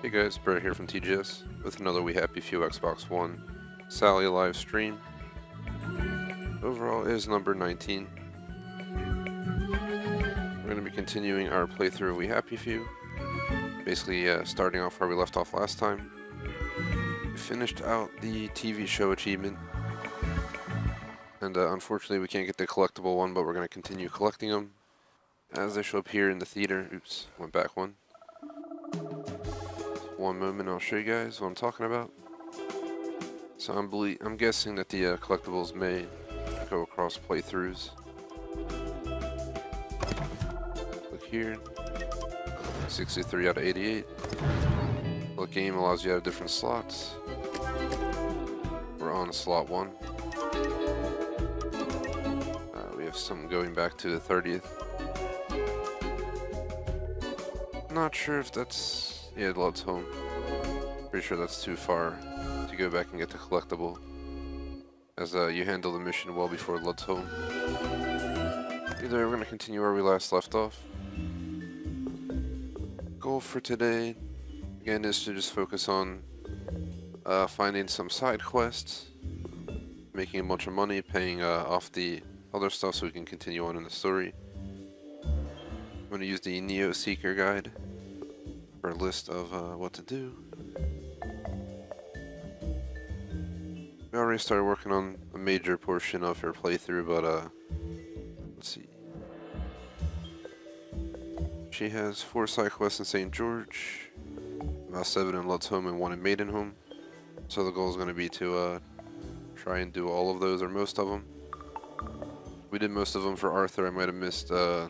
Hey guys, Brett here from TGS with another We Happy Few Xbox One Sally live stream. Overall is number 19. We're going to be continuing our playthrough of We Happy Few. Basically starting off where we left off last time. We finished out the TV show achievement. And unfortunately we can't get the collectible one, but we're going to continue collecting them as they show up here in the theater. Oops, went back one. One moment, I'll show you guys what I'm talking about. So I'm guessing that the collectibles may go across playthroughs. Look here, 63 out of 88. The game allows you to have different slots. We're on slot 1. We have some going back to the 30th. Not sure if that's... Yeah, Lud's home. Pretty sure that's too far to go back and get the collectible, as you handle the mission well before Lud's home. Either way, we're going to continue where we last left off. Goal for today, again, is to just focus on finding some side quests, making a bunch of money, paying off the other stuff so we can continue on in the story. I'm going to use the Neo Seeker guide for a list of what to do. We already started working on a major portion of her playthrough, but let's see. She has 4 side quests in St. George, about 7 in Lud's home and 1 in Maidenhome. So the goal is going to be to try and do all of those, or most of them. We did most of them for Arthur. I might have missed 3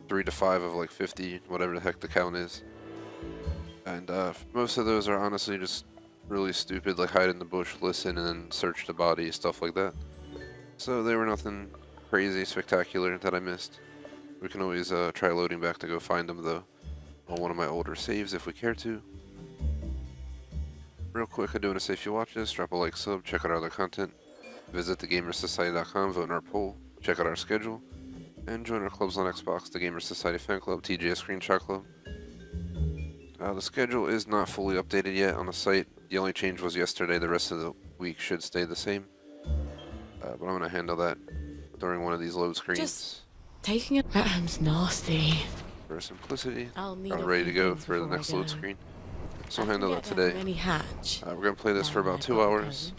to 5 of like 50, whatever the heck the count is. And most of those are honestly just really stupid, like hide in the bush, listen, and then search the body, stuff like that. So they were nothing crazy spectacular that I missed. We can always try loading back to go find them though, on one of my older saves if we care to. Real quick, I do want to say if you watch this, drop a like, sub, check out our other content, visit thegamersociety.com, vote in our poll, check out our schedule, and join our clubs on Xbox, the Gamers Society Fan Club, TGS Screenshot Club. The schedule is not fully updated yet on the site. The only change was yesterday. The rest of the week should stay the same. But I'm going to handle that during one of these load screens. Just taking it. That's nasty. For simplicity, I'm ready to go for the next load screen. So I'll handle that today. We're going to play this for about 2 hours.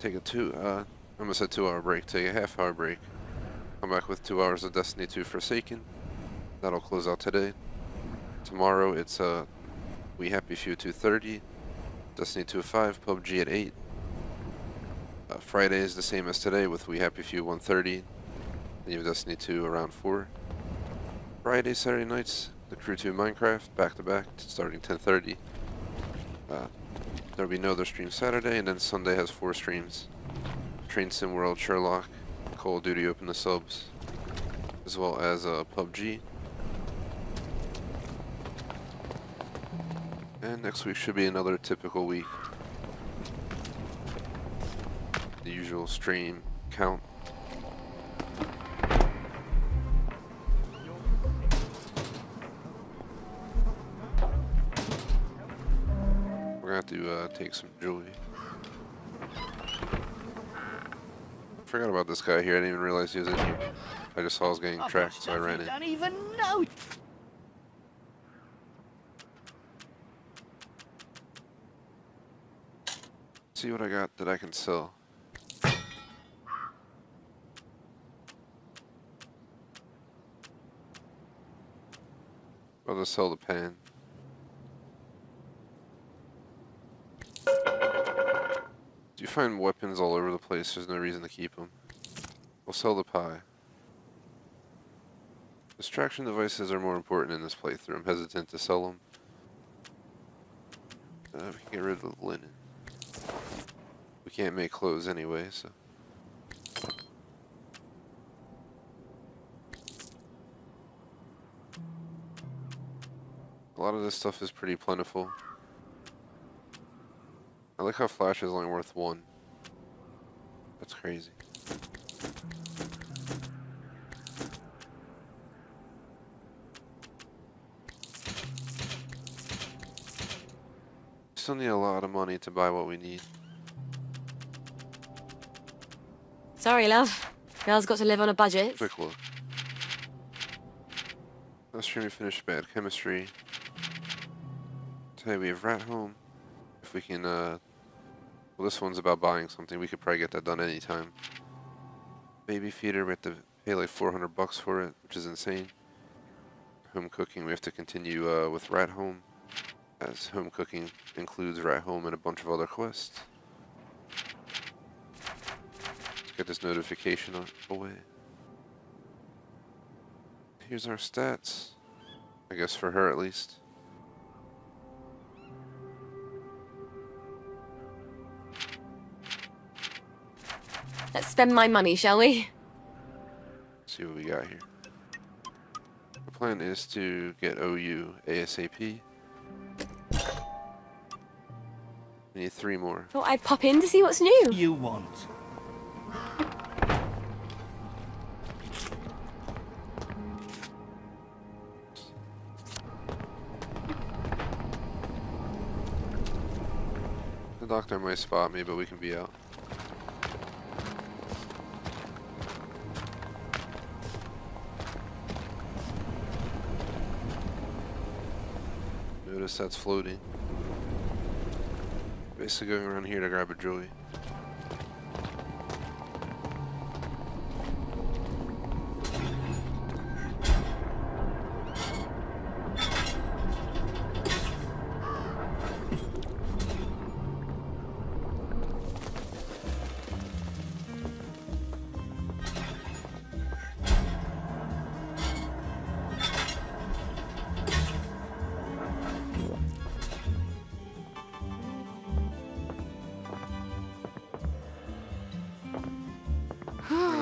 Take a I almost said 2 hour break. Take a half-hour break. Come back with 2 hours of Destiny 2 Forsaken. That'll close out today. Tomorrow it's We Happy Few 2:30, Destiny 2 at 5, PUBG at 8. Friday is the same as today with We Happy Few 1:30. Then you have Destiny 2 around 4. Friday, Saturday nights, the Crew 2 Minecraft back to back starting 10:30. There'll be no other stream Saturday, and then Sunday has 4 streams. Train Sim World, Sherlock, Call of Duty Open the Subs, as well as PUBG. And next week should be another typical week. The usual stream count. We're gonna have to take some jewelry. Forgot about this guy here. I didn't even realize he was in here. I just saw I was getting tracked, so I ran in. Don't even know. See what I got that I can sell. I'll just sell the pan. Do you find weapons all over the place? There's no reason to keep them. We'll sell the pie. Distraction devices are more important in this playthrough. I'm hesitant to sell them. We can get rid of the linen. We can't make clothes anyway, so. A lot of this stuff is pretty plentiful. I like how Flash is only worth 1. That's crazy. still need a lot of money to buy what we need. Sorry, love. Girl's got to live on a budget. Quick look. Last stream we finished bad chemistry. Today we have rat home. If we can, well, this one's about buying something. We could probably get that done anytime. Baby feeder, we have to pay like $400 for it, which is insane. Home cooking, we have to continue with rat home, as home cooking includes rat home and a bunch of other quests. Let's get this notification away. Here's our stats. I guess for her at least. Let's spend my money, shall we? See what we got here. The plan is to get OU ASAP. We need 3 more. Thought I'd pop in to see what's new. You want? The doctor might spot me, but we can be out. Notice that's floating. Basically going around here to grab a joy.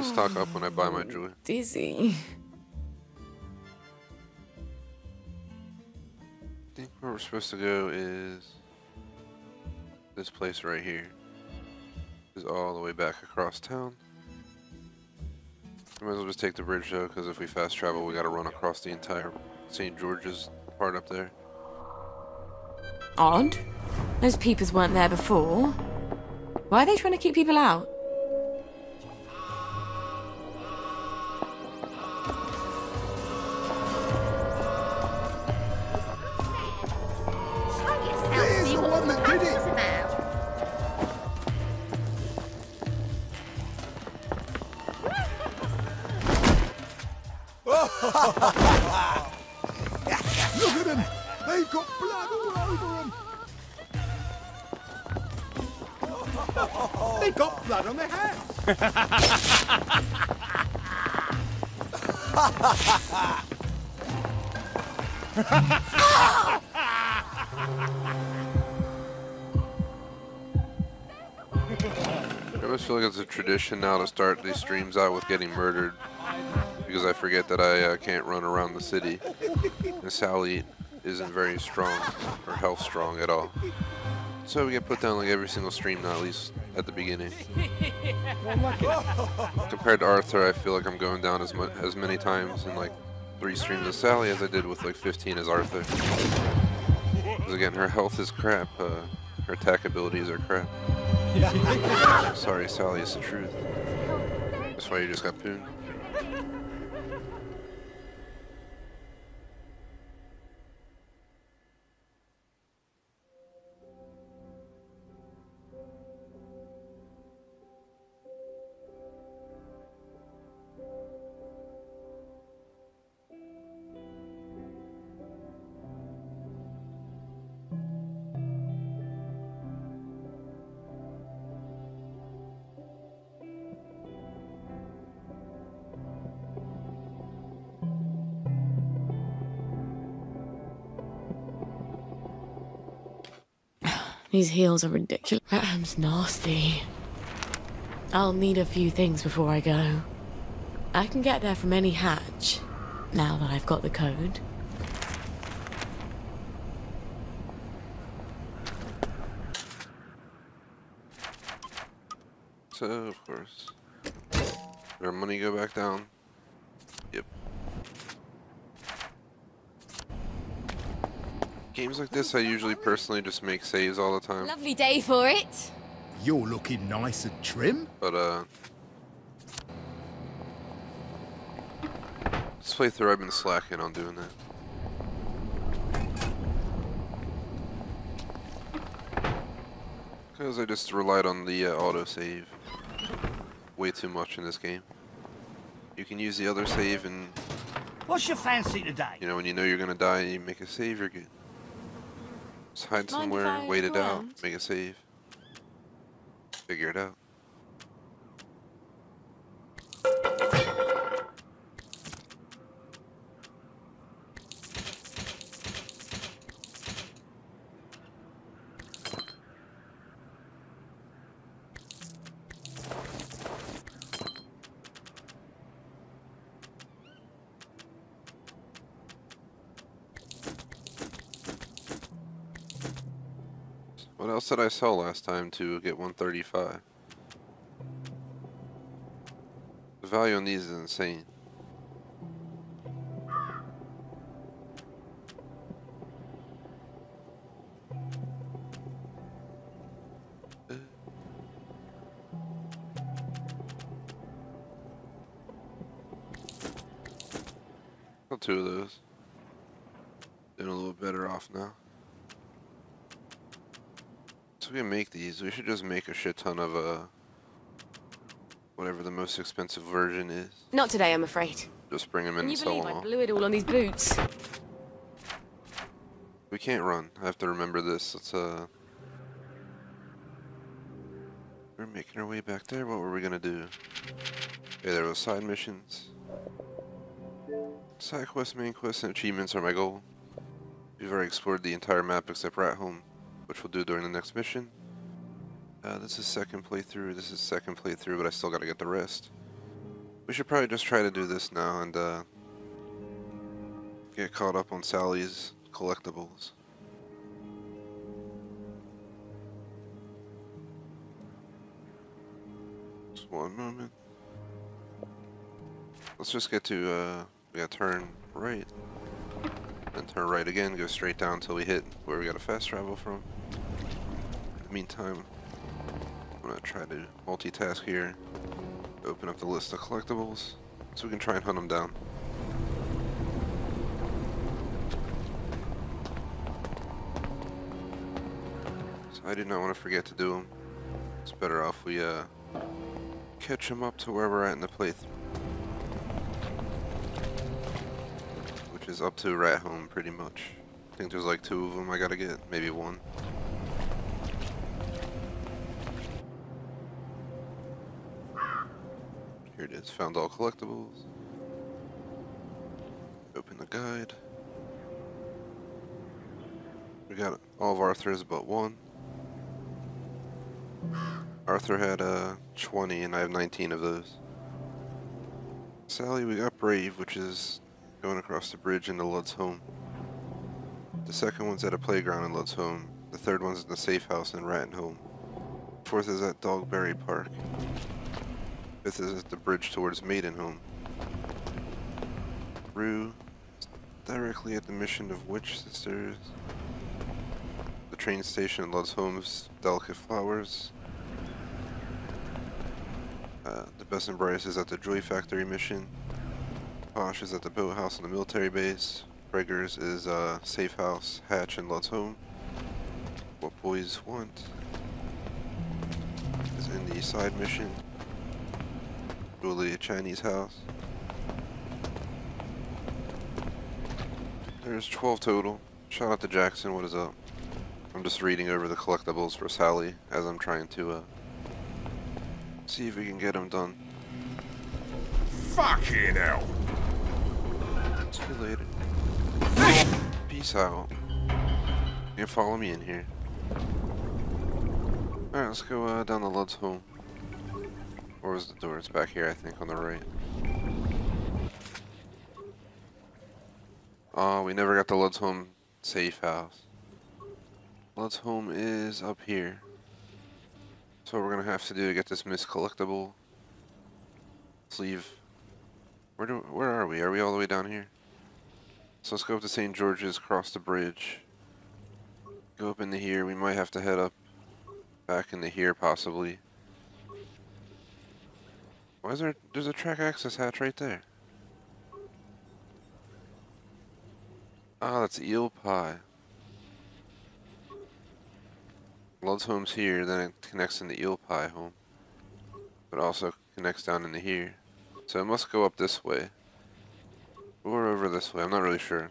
Stock up when I buy my joy. Dizzy. I think where we're supposed to go is this place right here. Is all the way back across town. I might as well just take the bridge though, because if we fast travel, we gotta run across the entire St. George's part up there. Odd. Those peepers weren't there before. Why are they trying to keep people out? Look at them! They've got blood all over them! They've got blood on their hands! I almost feel like it's a tradition now to start these streams out with getting murdered. Because I forget that I can't run around the city. And Sally isn't very strong, or health strong at all. So we get put down like every single stream now, at least at the beginning. Compared to Arthur, I feel like I'm going down as many times in like 3 streams as Sally as I did with like 15 as Arthur. Because again, her health is crap, her attack abilities are crap. Sorry, Sally, it's the truth. That's why you just got pooned. These heels are ridiculous. That ham's nasty. I'll need a few things before I go. I can get there from any hatch, now that I've got the code. So, of course. Did our money go back down? Yep. Games like this, I usually personally just make saves all the time. Lovely day for it. You're looking nice and trim. But, this playthrough I've been slacking on doing that. Because I just relied on the autosave way too much in this game. You can use the other save and, What's your fancy today? you know, when you know you're gonna die and you make a save, you're good. Just hide Mind if somewhere, I wait it go out, around? make a save. Figure it out. What else did I sell last time to get 135? The value on these is insane. Got two of those. Doing a little better off now. So we can make these. We should just make a shit ton of whatever the most expensive version is. Not today, I'm afraid. Just bring them in Can you and sell believe them I all. blew it all on these boots? We can't run. I have to remember this. Let's we're making our way back there. What were we gonna do? Okay, there was side missions. Side quests, main quests, and achievements are my goal. We've already explored the entire map except Rat Home, which we'll do during the next mission. This is second playthrough, this is second playthrough, but I still gotta get the rest. We should probably just try to do this now and get caught up on Sally's collectibles. Just one moment. Let's just get to, we gotta turn right. Then turn right again, go straight down until we hit where we gotta fast travel from. In the meantime, I'm gonna try to multitask here. Open up the list of collectibles so we can try and hunt them down. So I did not want to forget to do them. It's better off we catch them up to where we're at in the playthrough. Which is up to Rat Home pretty much. I think there's like 2 of them I gotta get, maybe 1. Here it is, found all collectibles. Open the guide. We got all of Arthur's but 1. Arthur had 20 and I have 19 of those. Sally, we got Brave, which is going across the bridge into Lud's home. The second one's at a playground in Lud's home. The third one's in the safe house in Ratton home. Fourth is at Dogberry Park. Fifth is at the bridge towards Maiden home. Rue is directly at the mission of Witch Sisters. The train station in Lud's home's Delicate Flowers. The Best and Brightest is at the Joy Factory mission. Posh is at the boathouse on the military base. Briggers is Safe House, Hatch, and Lud's home. What Boys Want is in the side mission. Julie Chinese house. There's 12 total. Shout out to Jackson, what is up? I'm just reading over the collectibles for Sally as I'm trying to see if we can get them done. Fucking hell. See you later. Peace out. You can follow me in here. Alright, let's go down the Lud's home. Where was the door? It's back here, I think, on the right. Oh, we never got the Lud's home safe house. Lud's home is up here. So what we're gonna have to do to get this Miss Collectible. Let's leave. Where are we? Are we all the way down here? So let's go up to St. George's, cross the bridge, Go up into here. We might have to head up back into here possibly. Why is there's a track access hatch right there? Ah, that's eel pie. Love's home's here, then it connects into eel pie home. But also connects down into here. So it must go up this way. Or over this way, I'm not really sure.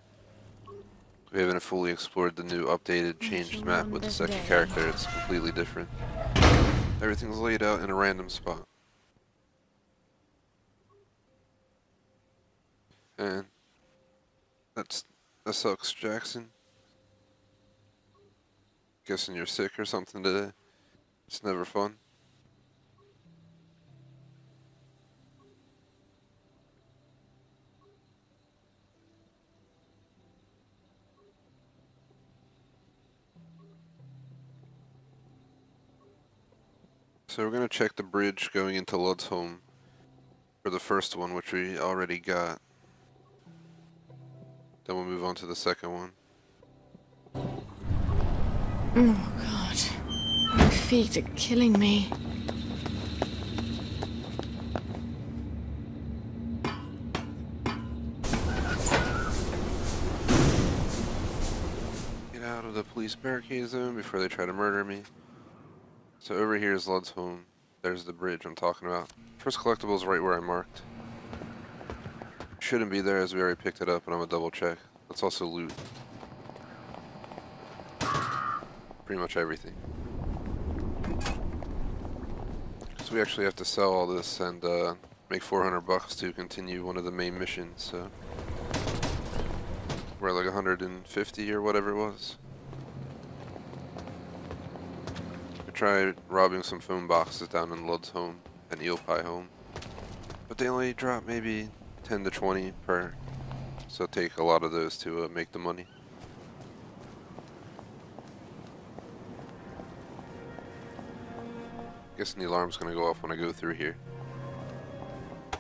We haven't fully explored the new updated, changed map with the second character. It's completely different. Everything's laid out in a random spot. And that sucks, Jackson. Guessing you're sick or something today. It's never fun. So we're gonna check the bridge going into Lud's home for the first one, which we already got. Then we'll move on to the second one. Oh god. My feet are killing me. Get out of the police barricade zone before they try to murder me. So over here is Lud's home. There's the bridge I'm talking about. First collectible is right where I marked. Shouldn't be there as we already picked it up, but I'm gonna double check. Let's also loot. Pretty much everything. So we actually have to sell all this and make 400 bucks to continue one of the main missions. So we're at like 150 or whatever it was. We tried robbing some phone boxes down in Lud's home and Eel Pie home, but they only drop maybe 10 to 20 per. So take a lot of those to make the money. Guessing the alarm's gonna go off when I go through here.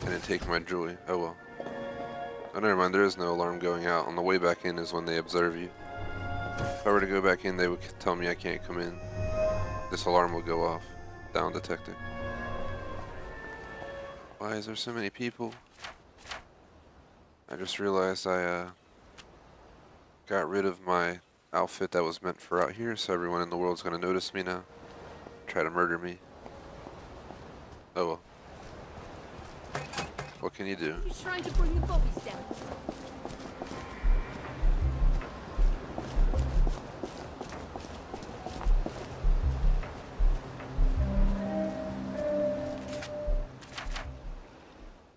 And then take my joy. Oh well. Oh, never mind, there is no alarm going out. On the way back in is when they observe you. If I were to go back in, they would tell me I can't come in. This alarm will go off. Down detector. Why is there so many people? I just realized I got rid of my outfit that was meant for out here, so everyone in the world's gonna notice me now. Try to murder me. Oh well. What can you do? He's trying to bring the bodies down.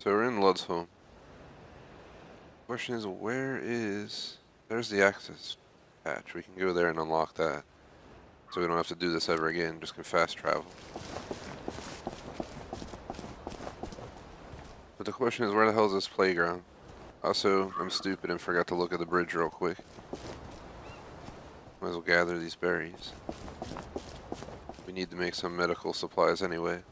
So we're in Lud's home. Question is, where is... There's the access hatch. We can go there and unlock that. So we don't have to do this ever again, just can fast travel. But the question is, where the hell is this playground? Also, I'm stupid and forgot to look at the bridge real quick. Might as well gather these berries. We need to make some medical supplies anyway.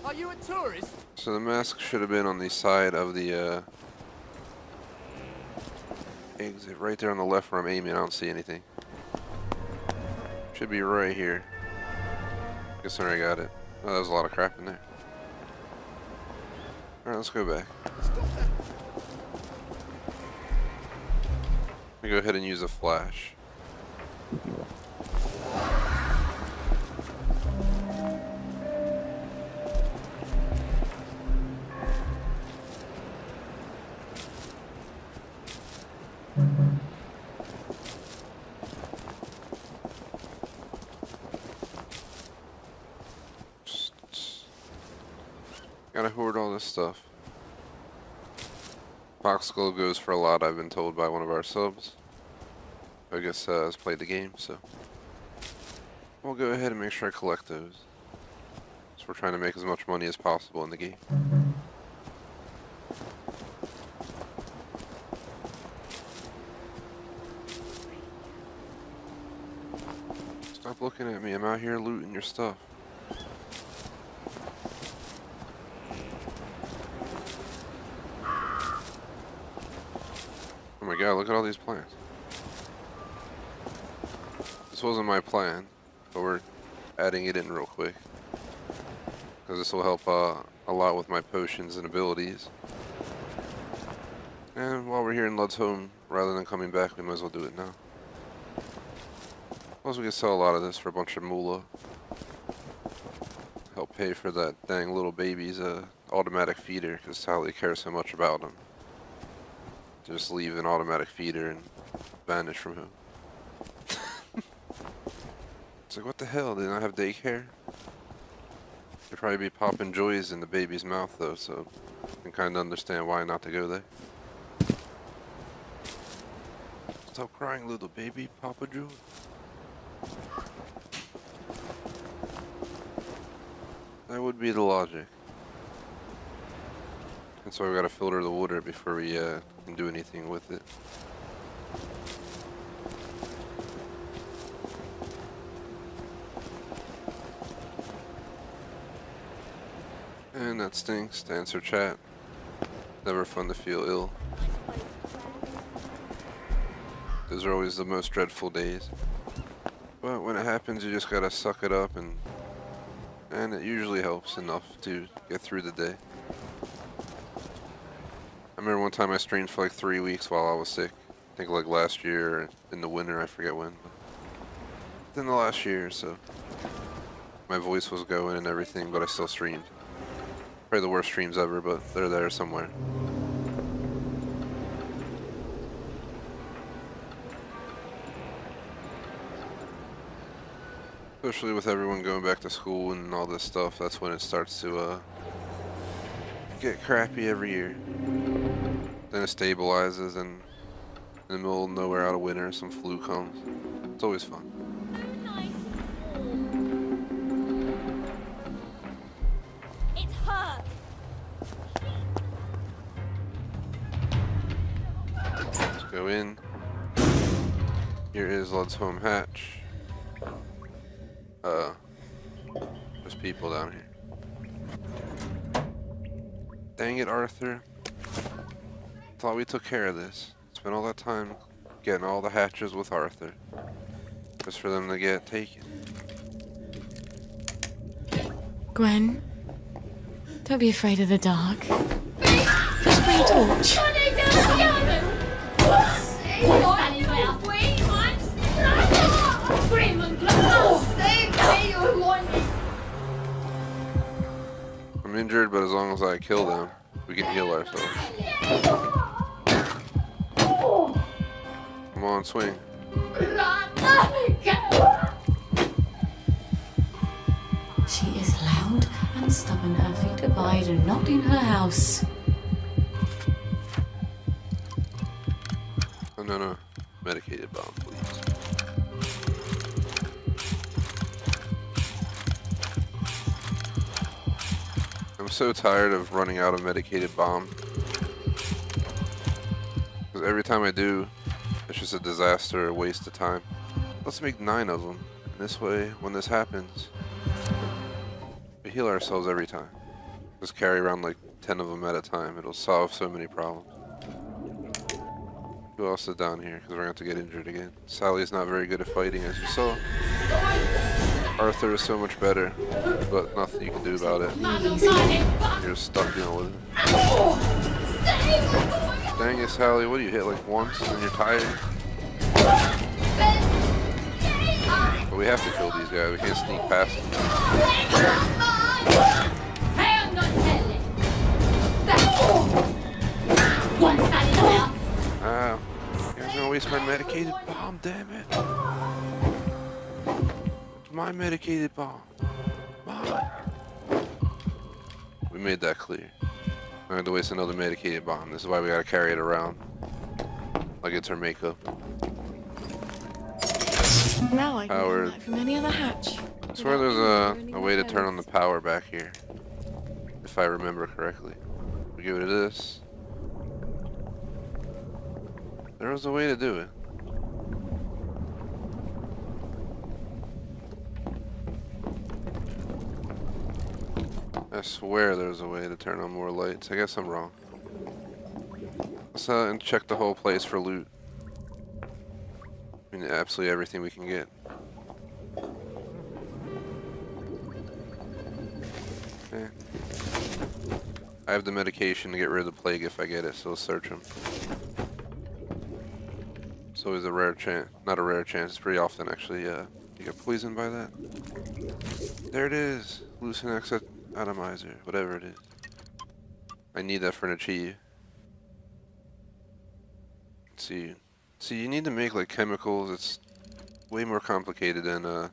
Are you a tourist? So the mask should have been on the side of the exit, right there on the left where I'm aiming. I don't see anything. Should be right here. Guess I already got it. Oh, there's a lot of crap in there. Alright, let's go back. Let me go ahead and use a flash. Gotta hoard all this stuff. Fox Skull goes for a lot, I've been told by one of our subs. I guess has played the game, so we'll go ahead and make sure I collect those. So we're trying to make as much money as possible in the game. Stop looking at me, I'm out here looting your stuff. Oh my god, look at all these plants. This wasn't my plan, but we're adding it in real quick. Because this will help a lot with my potions and abilities. And while we're here in Lud's home, rather than coming back, we might as well do it now. Plus we can sell a lot of this for a bunch of moolah. Help pay for that dang little baby's automatic feeder, because Sally cares so much about him. Just leave an automatic feeder and vanish from him. It's like, what the hell, did I have daycare? They'd probably be popping joys in the baby's mouth though, so I can kind of understand why not to go there. Stop crying, little baby, Papa Joy. That would be the logic. And so we gotta filter the water before we can do anything with it. And that stinks, to answer chat. Never fun to feel ill. Those are always the most dreadful days. But when it happens, you just gotta suck it up, and it usually helps enough to get through the day. I remember one time I streamed for like 3 weeks while I was sick. I think like last year, or in the winter, I forget when. But within the last year, so my voice was going and everything, but I still streamed. Probably the worst streams ever, but they're there somewhere. Especially with everyone going back to school and all this stuff, that's when it starts to get crappy every year. Then it stabilizes, and in the middle of nowhere out of winter, some flu comes. It's always fun. It's her. Let's go in. Here is Lud's home hatch. There's people down here. Dang it, Arthur. Thought we took care of this. Spent all that time getting all the hatches with Arthur. Just for them to get taken. Gwen, don't be afraid of the dark. Just bring a torch. I'm injured, but as long as I kill them, we can heal ourselves. Come on, swing. She is loud and stubborn. Her feet abide and not in her house. Oh, no. Medicated bomb, please. I'm so tired of running out of medicated bomb. Because every time I do, it's just a disaster, a waste of time. Let's make 9 of them. And this way, when this happens, we heal ourselves every time. Just carry around like 10 of them at a time. It'll solve so many problems. Who else is down here? Because we're going to have to get injured again. Sally's not very good at fighting, as you saw. Arthur is so much better, but nothing you can do about it. You're just stuck dealing with it. Dang it, Sally, what do you hit like once and you're tired? But we have to kill these guys, we can't sneak past them. Ah, you guys gonna waste my medicated bomb, damn it. It's my medicated bomb. Mine. We made that clear. I had to waste another medicated bomb. This is why we gotta carry it around. Like it's her makeup. Now I can Power. come back from any other hatch. I swear there's a way to turn on the power back here. If I remember correctly. We give it this. There was a way to do it. I swear there's a way to turn on more lights. I guess I'm wrong. Let's and check the whole place for loot. I mean, absolutely everything we can get. Okay. I have the medication to get rid of the plague if I get it, so let's search them. It's always a rare chance. Not a rare chance, it's pretty often actually. You get poisoned by that. There it is! Lucin atomizer, whatever it is. I need that for an achieve. Let's see. See, you need to make like chemicals. It's way more complicated than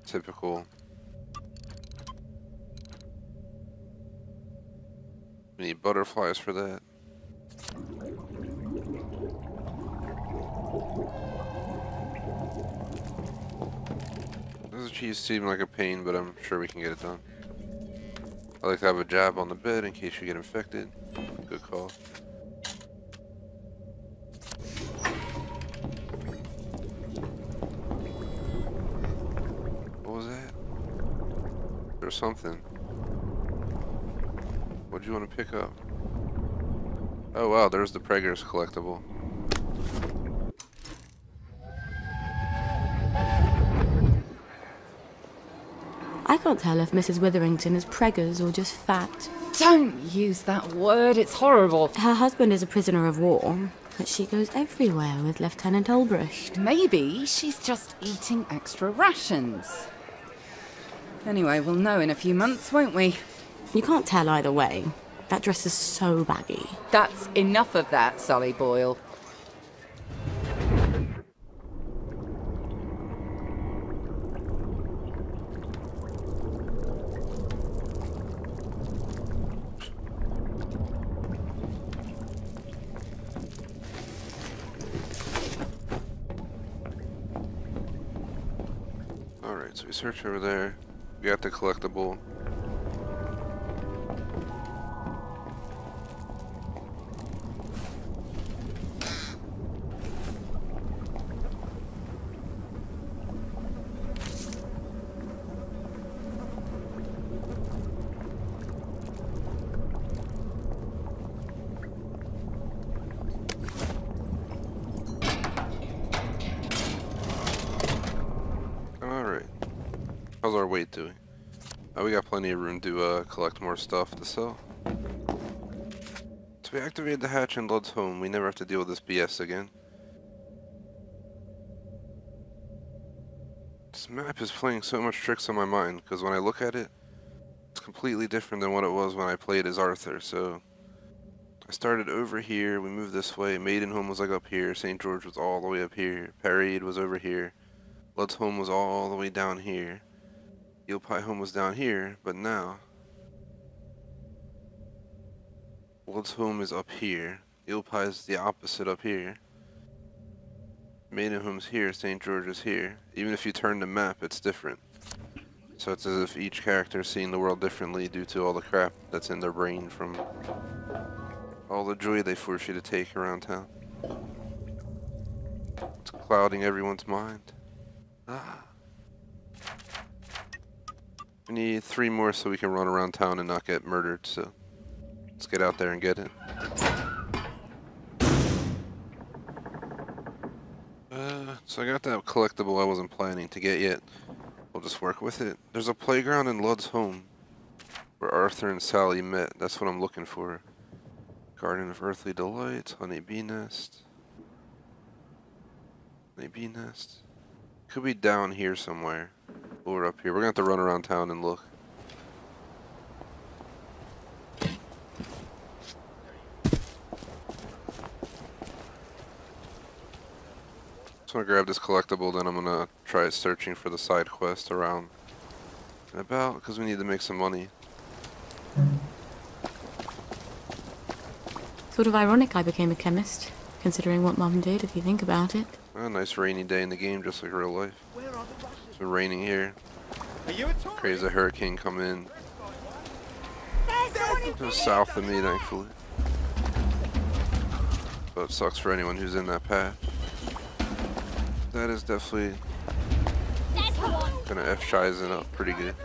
typical. We need butterflies for that. Those achieves seem like a pain, but I'm sure we can get it done. I like to have a jab on the bed in case you get infected. Good call. What was that? There's something. What do you want to pick up? Oh wow, there's the Preggers collectible. I can't tell if Mrs. Witherington is preggers or just fat. Don't use that word, it's horrible. Her husband is a prisoner of war, but she goes everywhere with Lieutenant Ulbricht. Maybe she's just eating extra rations. Anyway, we'll know in a few months, won't we? You can't tell either way. That dress is so baggy. That's enough of that, Sully Boyle. Alright, so we search over there. We got the collectible. How's our weight doing? Oh, we got plenty of room to collect more stuff to sell. So we activated the hatch in Lud's home. We never have to deal with this BS again. This map is playing so much tricks on my mind, because when I look at it, it's completely different than what it was when I played as Arthur. So I started over here, we moved this way, Maidenhome was like up here, St. George was all the way up here, Parade was over here, Lud's home was all the way down here. Eel Pie home was down here, but now Lud's home is up here. Eel Pie is the opposite up here. Maidenhome's here, St. George is here. Even if you turn the map, it's different. So it's as if each character is seeing the world differently due to all the crap that's in their brain from all the joy they force you to take around town. It's clouding everyone's mind. We need 3 more so we can run around town and not get murdered, so let's get out there and get it. So I got that collectible I wasn't planning to get yet. We'll just work with it. There's a playground in Lud's home where Arthur and Sally met. That's what I'm looking for. Garden of Earthly Delights, Honeybee Nest. Honeybee Nest. Could be down here somewhere. Or up here. We're gonna have to run around town and look. Just wanna grab this collectible, then I'm gonna try searching for the side quest around and about, because we need to make some money. Sort of ironic I became a chemist, considering what Mum did, if you think about it. A nice rainy day in the game, just like real life. It's been raining here. Crazy hurricane come in. It was south of me, thankfully. But it sucks for anyone who's in that path. That is definitely gonna F Shizen up pretty good.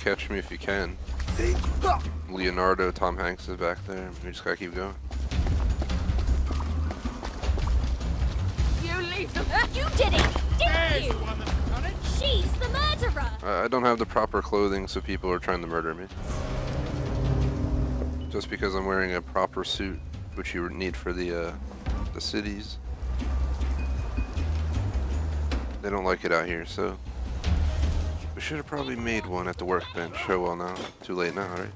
catch me if you can. Leonardo, Tom Hanks is back there. We just gotta keep going. You leave them. You did it! Didn't you? She's the murderer! I don't have the proper clothing, so people are trying to murder me. Just because I'm wearing a proper suit, which you would need for the cities. They don't like it out here, so we should have probably made one at the workbench. Oh well, now too late now, right?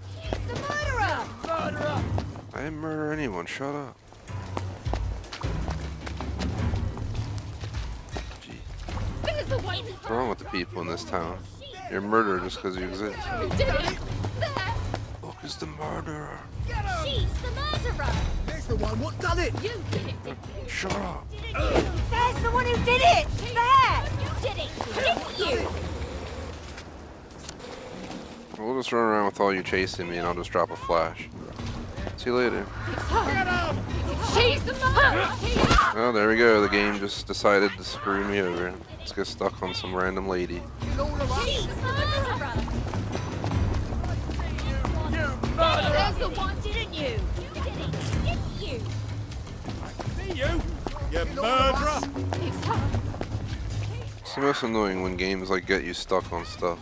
The murderer! Murderer! I didn't murder anyone. Shut up. Gee, what's wrong with the people in this town? You're murdered just because you exist. You did it! There! Look, it's the murderer. She's the murderer! There's the one what done it. You did it, didn't you? Shut up. There's the one who did it! There! You did it, didn't you? We'll just run around with all you chasing me, and I'll just drop a flash. See you later. She's the murderer! Oh, there we go. The game just decided to screw me over. Let's get stuck on some random lady. She's the murderer! There's the one, didn't you? You did it, didn't you? You murderer. It's her. It's the most annoying when games like get you stuck on stuff.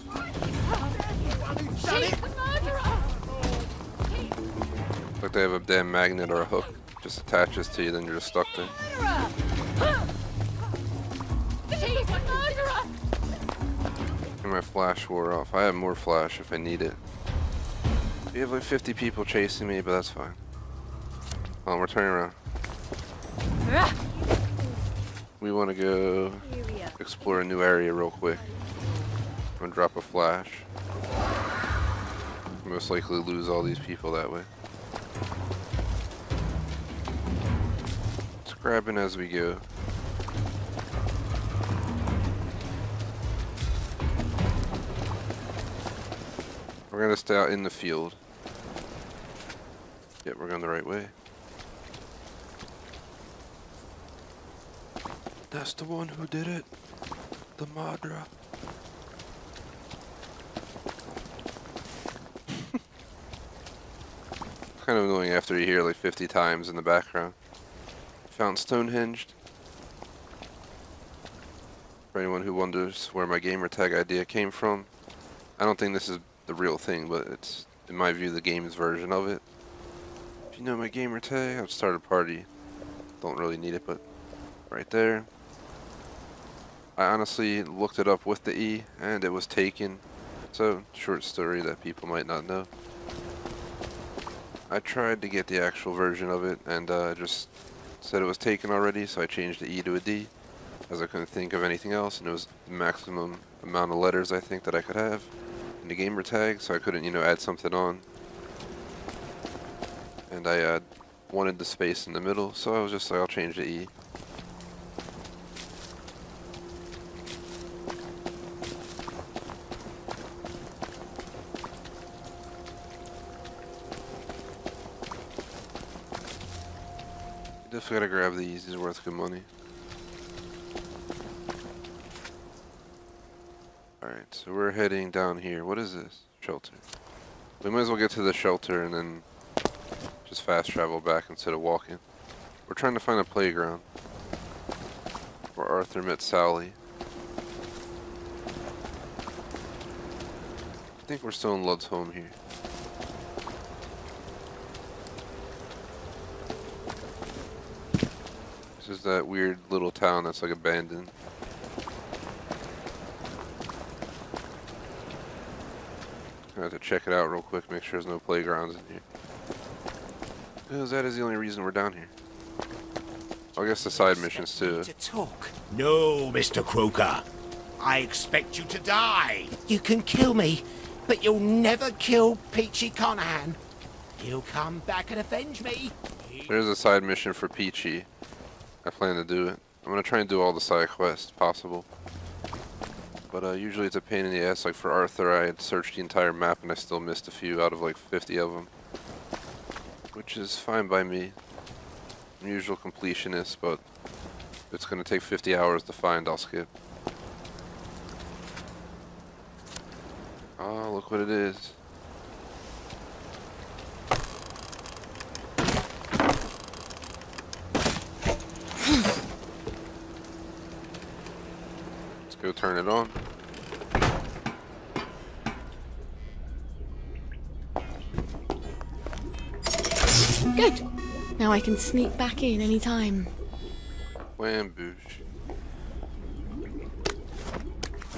She's the murderer! Like they have a damn magnet or a hook. Just attaches to you, then you're just stuck there. She's the murderer! And my flash wore off. I have more flash if I need it. We have like 50 people chasing me, but that's fine. Oh, we're turning around. We want to go explore a new area real quick. I'm gonna drop a flash. Most likely lose all these people that way. Just grabbing as we go. We're gonna stay out in the field. Yep, we're going the right way. That's the one who did it. The Madra. Kind of annoying after you hear like 50 times in the background. Found Stonehengd. For anyone who wonders where my gamertag idea came from, I don't think this is the real thing, but it's, in my view, the game's version of it. If you know my gamertag, I've started a party. Don't really need it, but right there. I honestly looked it up with the E, and it was taken. So, short story that people might not know. I tried to get the actual version of it, and just said it was taken already, so I changed the E to a D, as I couldn't think of anything else, and it was the maximum amount of letters I think that I could have in the gamer tag, so I couldn't, you know, add something on. And I wanted the space in the middle, so I was just like, I'll change the E. Definitely gotta grab these are worth good money. Alright, so we're heading down here. What is this? Shelter. We might as well get to the shelter and then just fast travel back instead of walking. We're trying to find a playground where Arthur met Sally. I think we're still in Lud's home here. This is that weird little town that's like abandoned. I have to check it out real quick, make sure there's no playgrounds in here. Because that is the only reason we're down here. I guess the side missions too. To talk. No, Mr. Croker. I expect you to die. You can kill me, but you'll never kill Peachy Conahan. He'll come back and avenge me. There's a side mission for Peachy. I plan to do it. I'm gonna try and do all the side quests possible. But usually it's a pain in the ass. Like for Arthur, I had searched the entire map and I still missed a few out of like 50 of them. Which is fine by me. I'm usual completionist, but if it's gonna take 50 hours to find, I'll skip. Oh, look what it is. Let's go turn it on. Good. Now I can sneak back in any time. Wham-boosh.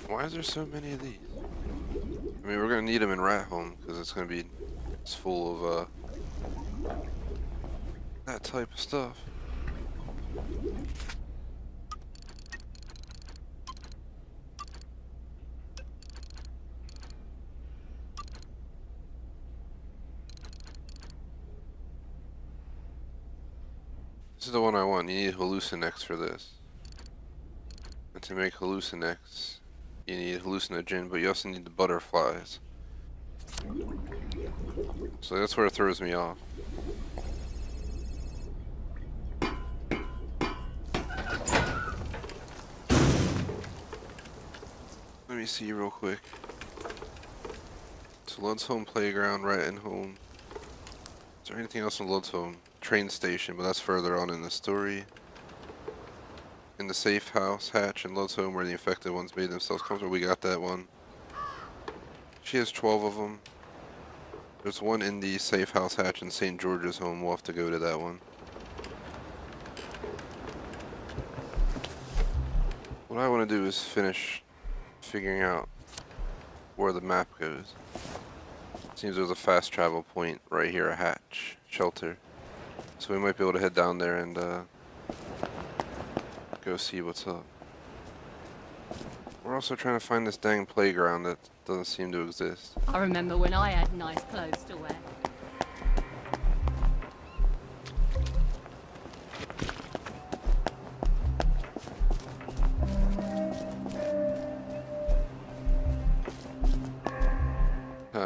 Why is there so many of these? I mean, we're gonna need them in Rat Home because it's gonna be full of that type of stuff. This is the one I want. You need hallucinex for this. And to make hallucinex, you need hallucinogen, but you also need the butterflies. So that's where it throws me off. Let me see real quick. So Lud's Home Playground, Ratton Home. Is there anything else in Lud's Home? Train station, but that's further on in the story. In the safe house hatch in Lud's Home where the infected ones made themselves comfortable. We got that one. She has 12 of them. There's one in the safe house hatch in St. George's Home. We'll have to go to that one. What I want to do is finish figuring out where the map goes. Seems there's a fast travel point right here, a hatch, shelter. So we might be able to head down there and go see what's up. We're also trying to find this dang playground that doesn't seem to exist. I remember when I had nice clothes to wear.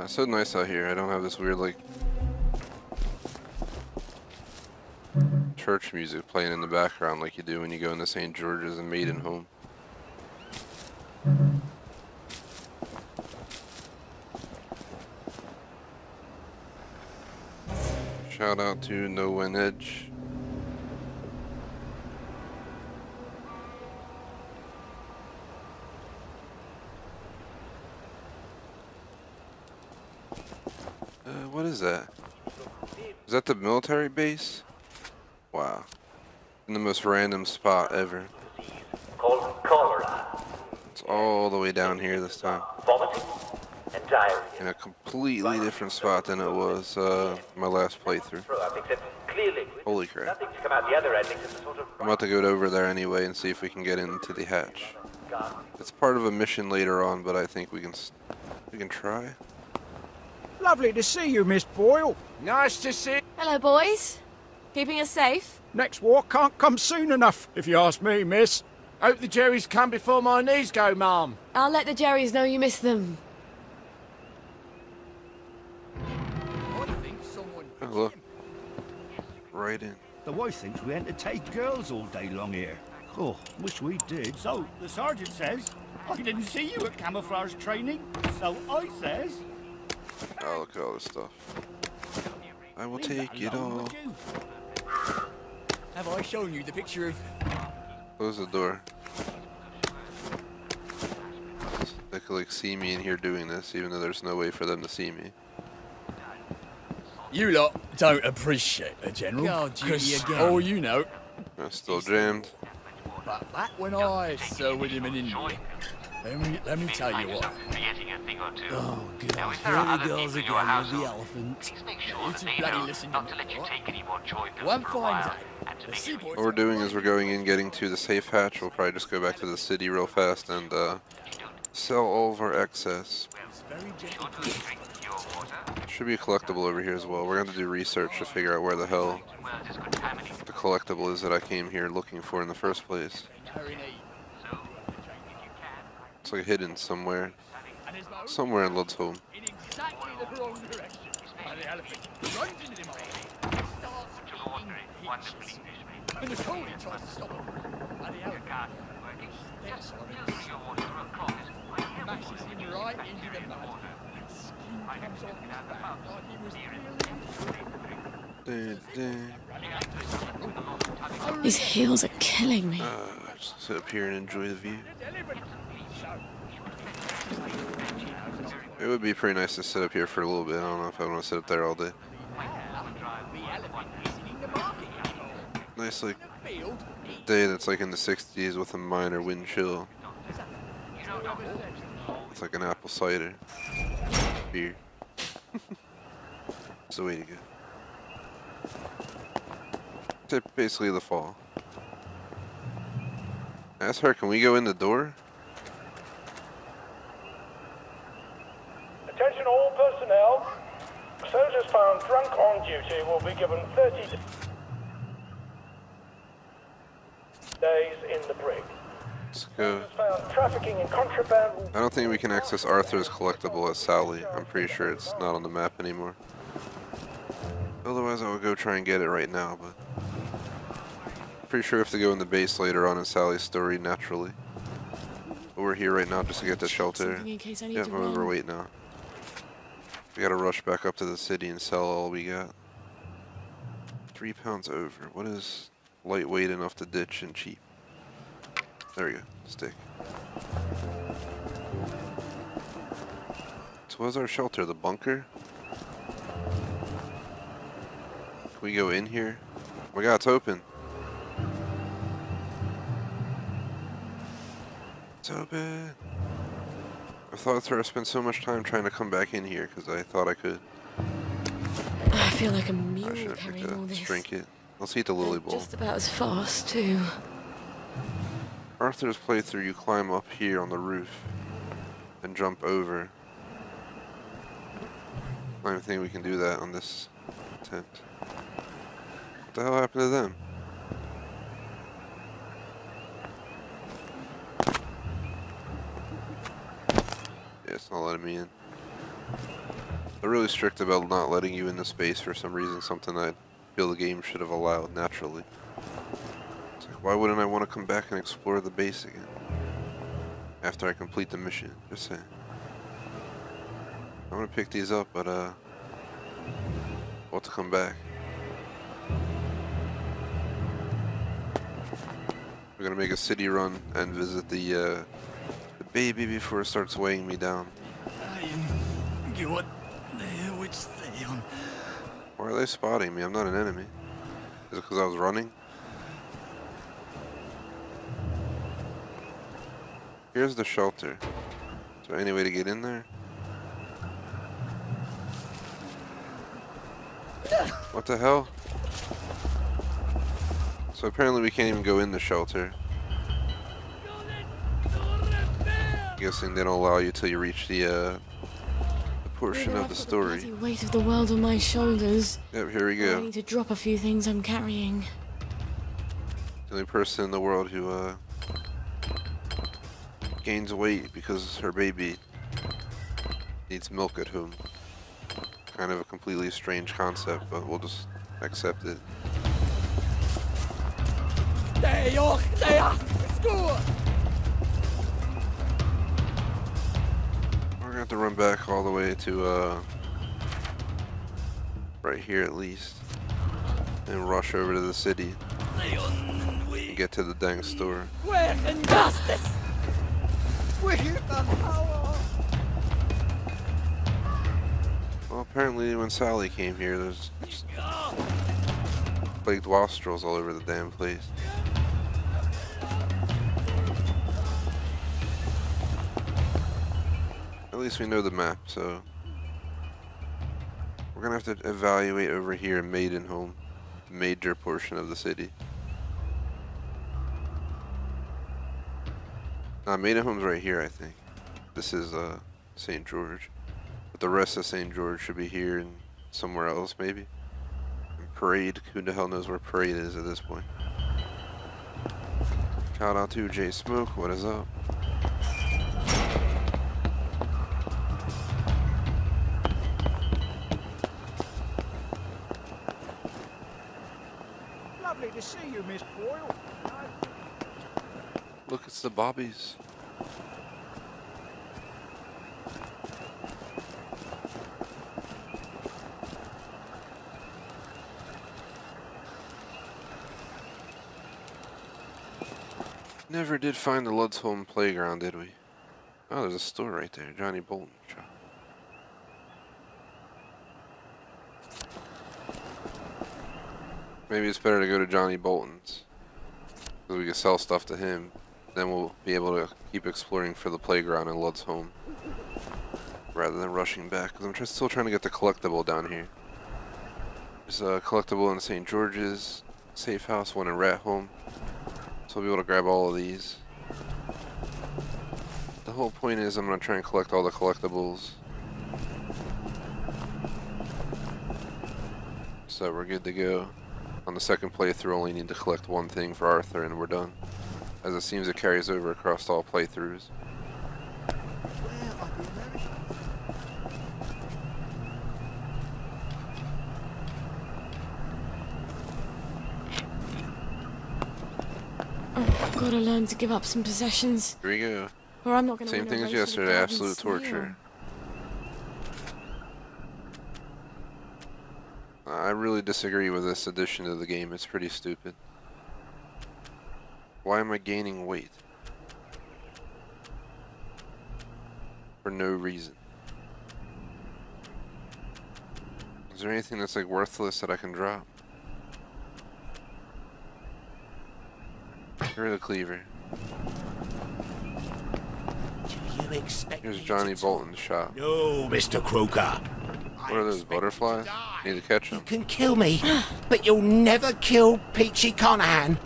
It's so nice out here. I don't have this weird like church music playing in the background like you do when you go into St. George's and Maiden Home. Shout out to No Win Edge. What is that? Is that the military base? Wow. In the most random spot ever. Cholera. It's all the way down here this time. Vomiting and diarrhea. In a completely different spot than it was my last playthrough. I think that's clearly Holy crap. nothing to come out the other end except a sort of I'm about to go over there anyway and see if we can get into the hatch. It's part of a mission later on, but I think we can try. Lovely to see you, Miss Boyle. Nice to see. Hello, boys. Keeping us safe? Next war can't come soon enough, if you ask me, miss. Hope the Jerrys come before my knees go, Mum. I'll let the Jerrys know you miss them. I think someone. Oh, look. Right in. The wife thinks we entertain girls all day long here. Oh, wish we did. So, the sergeant says, I didn't see you at camouflage training, so I says... Oh, look at all this stuff. I will take it all. Have I shown you the picture of... Close the door. They could like see me in here doing this, even though there's no way for them to see me. You lot don't appreciate the General, because all you know... I'm still jammed. But back when I served with him in India, let me tell you what. Oh, God, here he goes again with the elephant. You two bloody listen to me, right? One fine day, the seaboys... What we're doing is we're going in, getting to the safe hatch. We'll probably just go back to the city real fast and sell all of our excess. Should be a collectible over here as well. We're going to do research to figure out where the hell the collectible is that I came here looking for in the first place. It's like hidden somewhere. Somewhere in Lud's Home. In exactly the wrong direction. And the elephant runs into him and starts eating peaches. And the collie tries to stop him. And the elephant steps on him. smashes him right into the mud. Skin comes off his back like he was peeling. These heels are killing me. Just sit up here and enjoy the view. It would be pretty nice to sit up here for a little bit. I don't know if I want to sit up there all day. Nice, like, day that's like in the 60s with a minor wind chill. It's like an apple cider beer. It's the way to go. It's basically the fall. Ask her, can we go in the door? Attention all personnel. Soldiers found drunk on duty will be given 30 days in the brig. Let's go. Found trafficking in contraband. I don't think we can access Arthur's collectible at Sally. I'm pretty sure it's not on the map anymore. Otherwise I would go try and get it right now, but pretty sure we have to go in the base later on in Sally's story naturally. But we're here right now just to get the shelter. Yeah, I'm overweight now. We gotta rush back up to the city and sell all we got. 3 pounds over. What is lightweight enough to ditch and cheap? There we go. Stick. So what's our shelter? The bunker? Can we go in here? Oh my god, it's open. It's open. I thought I spent so much time trying to come back in here because I thought I could. I feel like a mule I should have carrying picked all that. this. Let's drink it. Let's eat the lily bowl. Just about as fast too. Arthur's playthrough, you climb up here on the roof and jump over. I don't think we can do that on this tent. What the hell happened to them? Yeah, it's not letting me in. They're really strict about not letting you in the space for some reason, something I feel the game should have allowed naturally. It's like, why wouldn't I want to come back and explore the base again? After I complete the mission, just saying. I'm gonna pick these up, but we'll have to come back. We're gonna make a city run and visit the baby before it starts weighing me down. Why are they spotting me? I'm not an enemy. Is it because I was running? Here's the shelter. Is there any way to get in there? What the hell? So apparently we can't even go in the shelter. I'm guessing they don't allow you till you reach the portion of the story. The weight of the world on my shoulders. Yep, here we I go. need to drop a few things I'm carrying. The only person in the world who gains weight because her baby needs milk at home. Kind of a completely strange concept, but we'll just accept it. We're gonna have to run back all the way to right here at least, and rush over to the city and get to the dang store. Well, apparently when Sally came here, there's just plagued wastrels all over the damn place. At least we know the map, so we're gonna have to evaluate over here in Maidenholm, the major portion of the city. Maidenholm's right here, I think. This is St. George. But the rest of St. George should be here and somewhere else, maybe. And Parade, who the hell knows where Parade is at this point. Shout out to J Smoke, what is up? Lovely to see you, Miss Boyle. Look, it's the Bobbies. Never did find the Lud's home playground, did we? Oh, there's a store right there. Johnny Bolton shop. Maybe it's better to go to Johnny Bolton's, because we can sell stuff to him. Then we'll be able to keep exploring for the playground in Lud's home, rather than rushing back. Because I'm still trying to get the collectible down here. There's a collectible in St. George's, safe house, one in Rat Home. So I'll be able to grab all of these. The whole point is I'm going to try and collect all the collectibles, so we're good to go. On the second playthrough, only need to collect one thing for Arthur and we're done. As it seems it carries over across all playthroughs. I've got to learn to give up some possessions. Here we go. Or I'm not going to Same thing as yesterday, absolute torture. I really disagree with this addition to the game. It's pretty stupid. Why am I gaining weight? For no reason. Is there anything that's like worthless that I can drop? Get rid of the cleaver. Here's Johnny Bolton's shop. No, Mr. Croker. What are those, butterflies? Need to catch them. You can kill me, but you'll never kill Peachy Conahan.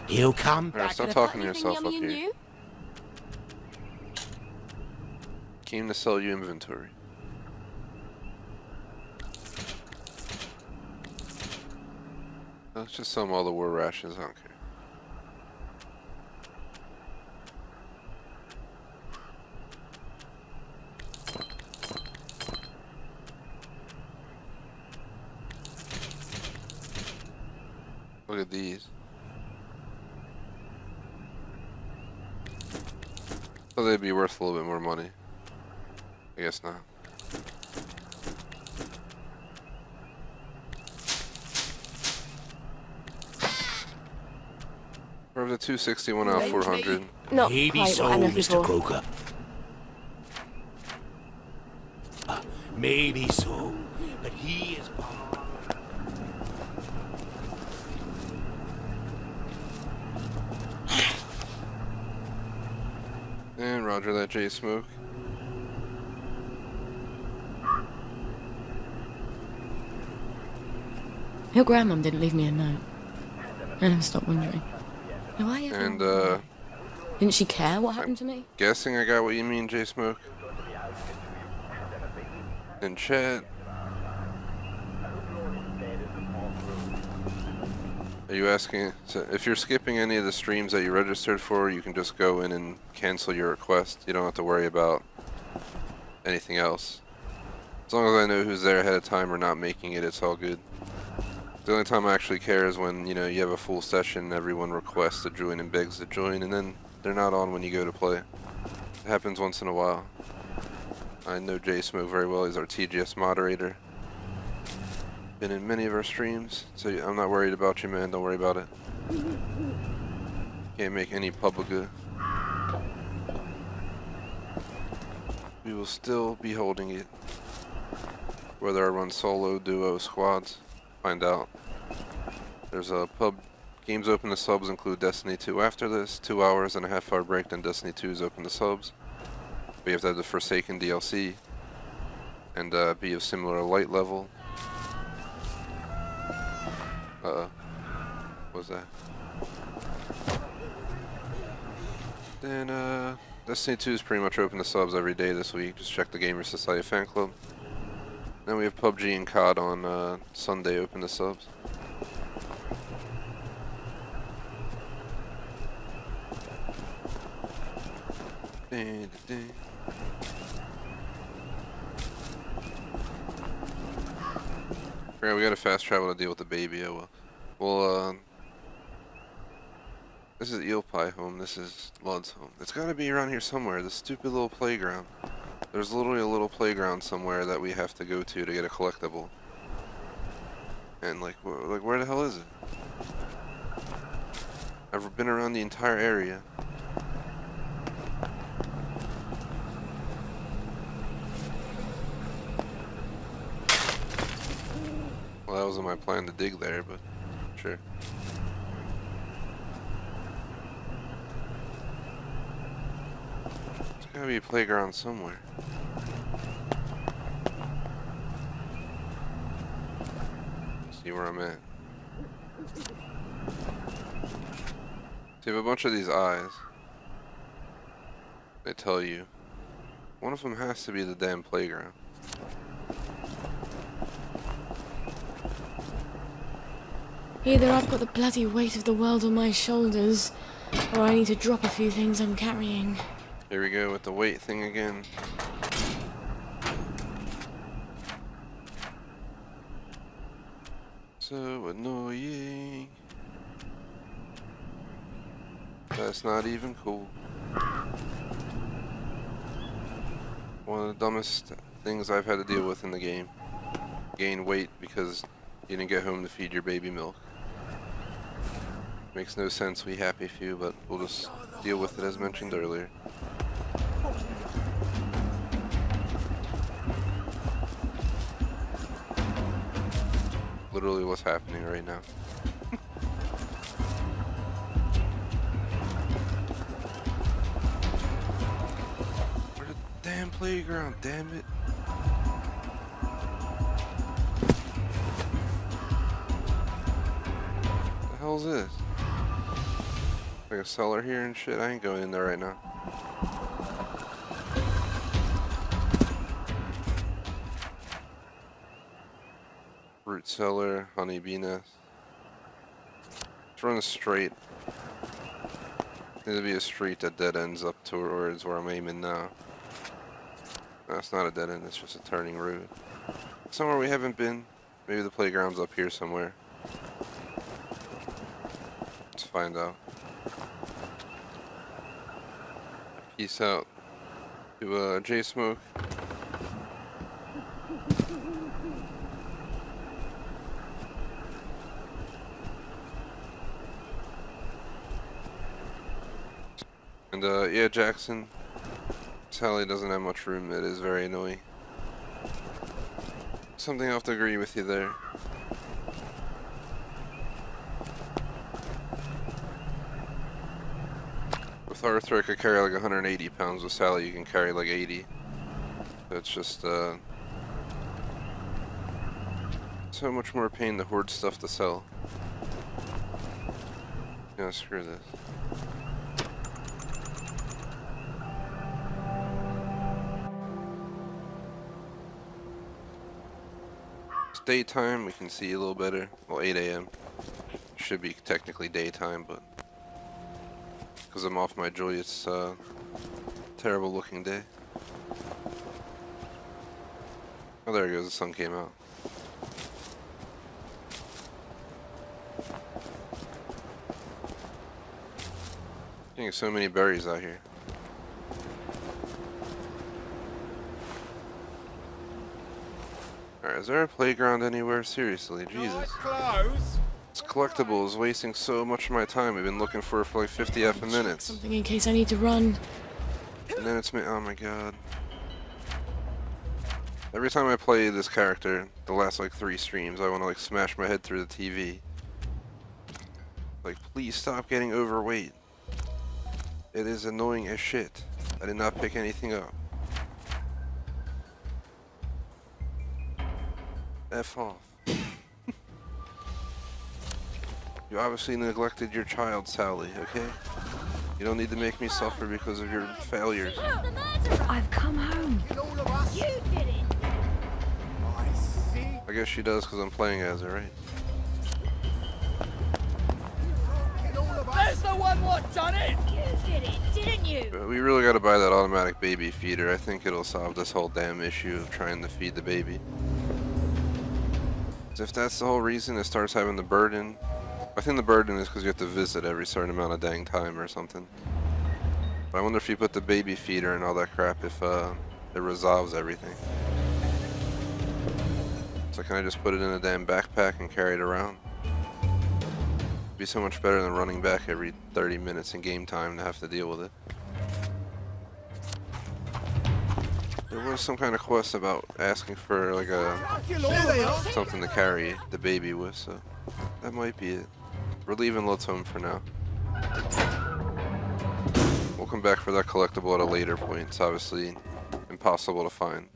He'll come Alright, back. stop talking to yourself up here. Came to sell you inventory. Let's just sell them all the war rations, I don't care. Look at these. So they'd be worth a little bit more money. I guess not. We're up to 261 out of 400. Not Maybe quite so, what I'm looking Mr. for. Croker. Maybe so, but he is. And roger that, J Smoke. Your grandmum didn't leave me a note. I never stopped wondering. Now, why ever... And, didn't she care what happened to me? guessing I got what you mean, J Smoke. In chat. Are you asking, so if you're skipping any of the streams that you registered for, you can just go in and cancel your request. You don't have to worry about anything else. As long as I know who's there ahead of time or not making it, it's all good. The only time I actually care is when, you know, you have a full session, everyone requests to join and begs to join, and then they're not on when you go to play. It happens once in a while. I know J Smoke very well, he's our TGS moderator. Been in many of our streams, so I'm not worried about you, man. Don't worry about it. Can't make any publica. We will still be holding it. Whether I run solo, duo, squads, find out. There's a pub. Games open to subs include Destiny 2 after this. 2 hours and a half hour break, then Destiny 2 is open to subs. We have to have the Forsaken DLC and be of similar light level. What was that? Then, Destiny 2 is pretty much open to subs every day this week. Just check the Gamer Society fan club. Then we have PUBG and COD on Sunday open to subs. We gotta fast travel to deal with the baby. Oh well. Well, this is Eel Pie home. This is Lud's home. It's gotta be around here somewhere. This stupid little playground. There's literally a little playground somewhere that we have to go to get a collectible. And like where the hell is it? I've been around the entire area. Well, that wasn't my plan to dig there, but sure. There's gotta be a playground somewhere. See where I'm at. So you have a bunch of these eyes. They tell you. One of them has to be the damn playground. Either I've got the bloody weight of the world on my shoulders, or I need to drop a few things I'm carrying. Here we go with the weight thing again. So annoying. That's not even cool. One of the dumbest things I've had to deal with in the game. Gain weight because you didn't get home to feed your baby milk. Makes no sense, we happy few, but we'll just deal with it as mentioned earlier. Literally what's happening right now. Where's the damn playground, damn it. What the hell's this? Like a cellar here and shit? I ain't going in there right now. Root cellar, honeybee nest. Let's run straight. There'll be a street that dead ends up towards where I'm aiming now. No, it's not a dead end, it's just a turning road. Somewhere we haven't been. Maybe the playground's up here somewhere. Let's find out. Peace out to J-Smoke. And yeah, Jackson. Sally doesn't have much room. It is very annoying. Something I have to agree with you there. With Arthur, I could carry like 180 pounds. With Sally, you can carry like 80. It's just so much more pain to hoard stuff to sell. Yeah, screw this. It's daytime, we can see a little better. Well, 8 AM. Should be technically daytime, but because I'm off my joyous, terrible looking day. Oh, there it goes, the sun came out. Getting so many berries out here. Alright, is there a playground anywhere? Seriously, Jesus. This collectible is wasting so much of my time. I've been looking for it for like 50 effing minutes. Something in case I need to run. And then it's me. Oh my god. Every time I play this character, the last like 3 streams, I want to like smash my head through the TV. Like, please stop getting overweight. It is annoying as shit. I did not pick anything up. F off. You obviously neglected your child, Sally, okay? You don't need to make me suffer because of your failures. I've come home. You did it. I guess she does because I'm playing as her, right? There's the one what done it! You did it, didn't you? But we really gotta buy that automatic baby feeder. I think it'll solve this whole damn issue of trying to feed the baby. If that's the whole reason it starts having the burden, I think the burden is because you have to visit every certain amount of dang time or something. But I wonder if you put the baby feeder and all that crap, if it resolves everything. So can I just put it in a damn backpack and carry it around? It'd be so much better than running back every 30 minutes in game time to have to deal with it. was some kind of quest about asking for like a something to carry the baby with, so that might be it. We're leaving Lutz home for now. We'll come back for that collectible at a later point. It's obviously impossible to find.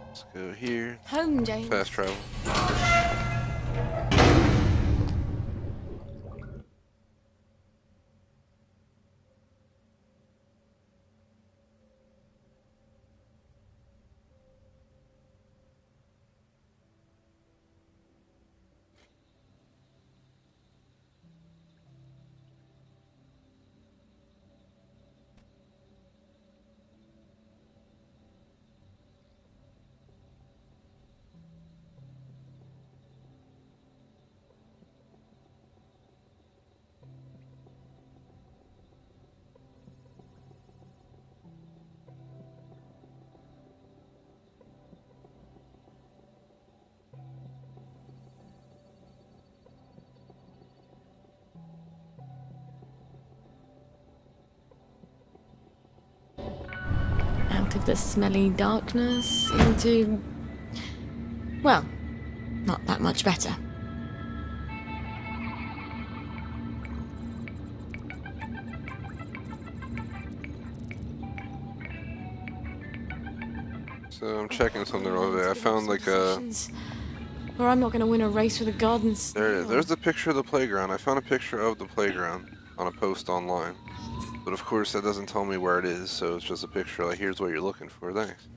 Let's go here. Home, James. Fast travel. Out of the smelly darkness into, well, not that much better. So I'm checking something over there. I found like a... Or I'm not going to win a race with a garden. There it is. There's the picture of the playground. I found a picture of the playground on a post online. But of course that doesn't tell me where it is, so it's just a picture like, here's what you're looking for. Thanks.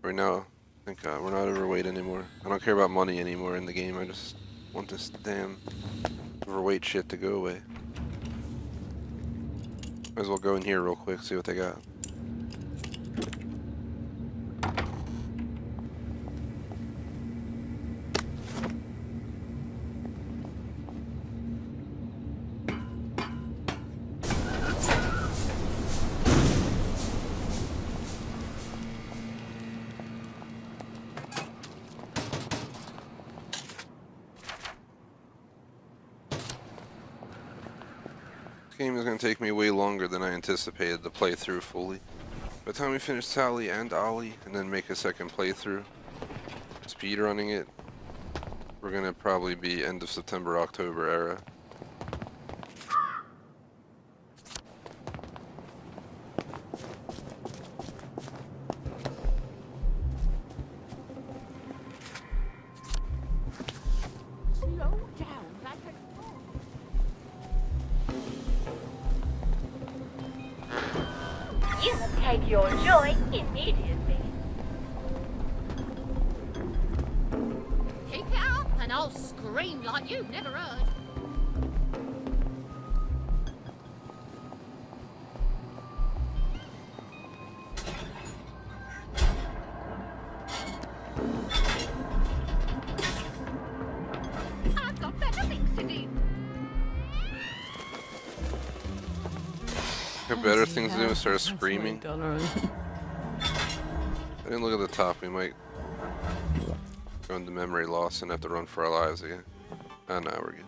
Right now, I think we're not overweight anymore. I don't care about money anymore in the game. I just want this damn overweight shit to go away. Might as well go in here real quick, see what they got. This game is going to take me way longer than I anticipated to play through fully. By the time we finish Tally and Ollie, and then make a second playthrough, speedrunning it, we're going to probably be end of September, October era. You must take your joy immediately. Keep it up and I'll scream like you've never heard. I've got better things to do. Got better things to do and start screaming. I didn't look at the top. We might go into memory loss and have to run for our lives again. Ah, now we're good.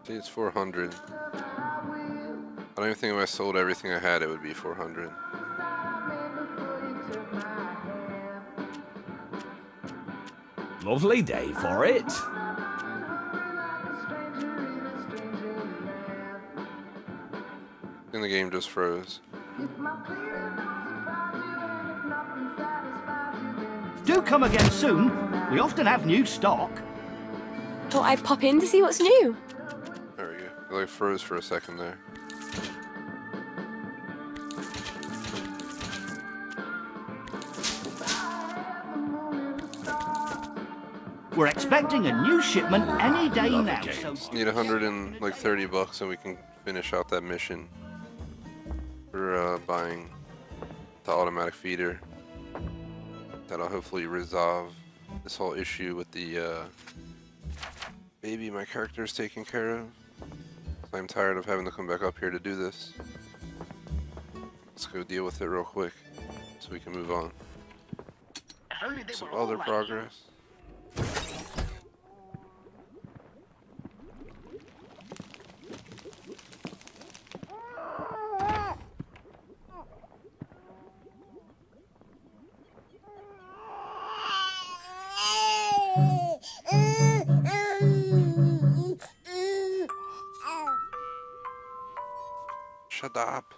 See, it's 400. I don't even think if I sold everything I had, it would be 400. Lovely day for it. And the game just froze. Do come again soon. We often have new stock. Thought I'd pop in to see what's new. There we go. It like froze for a second there. We're expecting a new shipment any day now. So Just need $130 and we can finish out that mission for buying the automatic feeder. That'll hopefully resolve this whole issue with the baby my character is taking care of. I'm tired of having to come back up here to do this. Let's go deal with it real quick so we can move on. Some other progress. Shut up.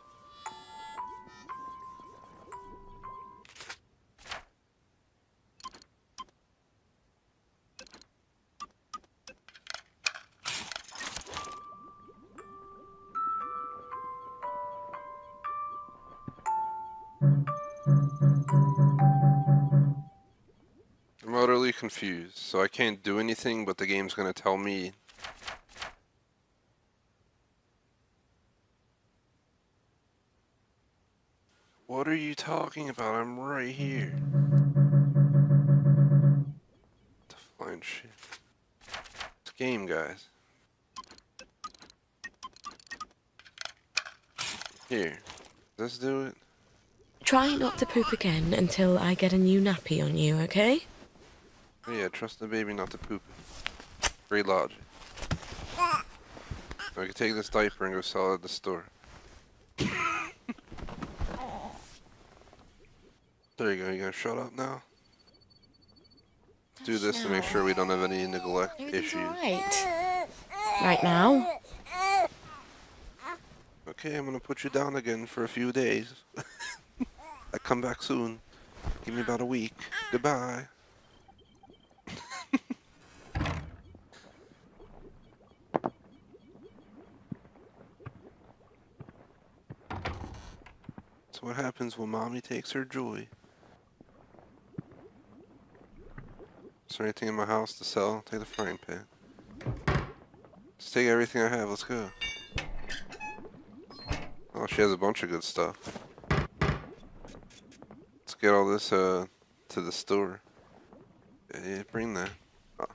I'm utterly confused, so I can't do anything, but the game's gonna tell me. What are you talking about? I'm right here. To find shit. It's game, guys. Here. Let's do it. Try not to poop again until I get a new nappy on you, okay? Yeah, trust the baby not to poop. Great logic. I can take this diaper and go sell it at the store. There you go, you gonna shut up now? Do this to make sure we don't have any neglect issues. Right now? Okay, I'm gonna put you down again for a few days. I come back soon. Give me about a week. Goodbye. That's what happens when mommy takes her joy. Is there anything in my house to sell? Take the frying pan. Just take everything I have, let's go. Oh, she has a bunch of good stuff. Let's get all this to the store. Yeah, bring that. Oh.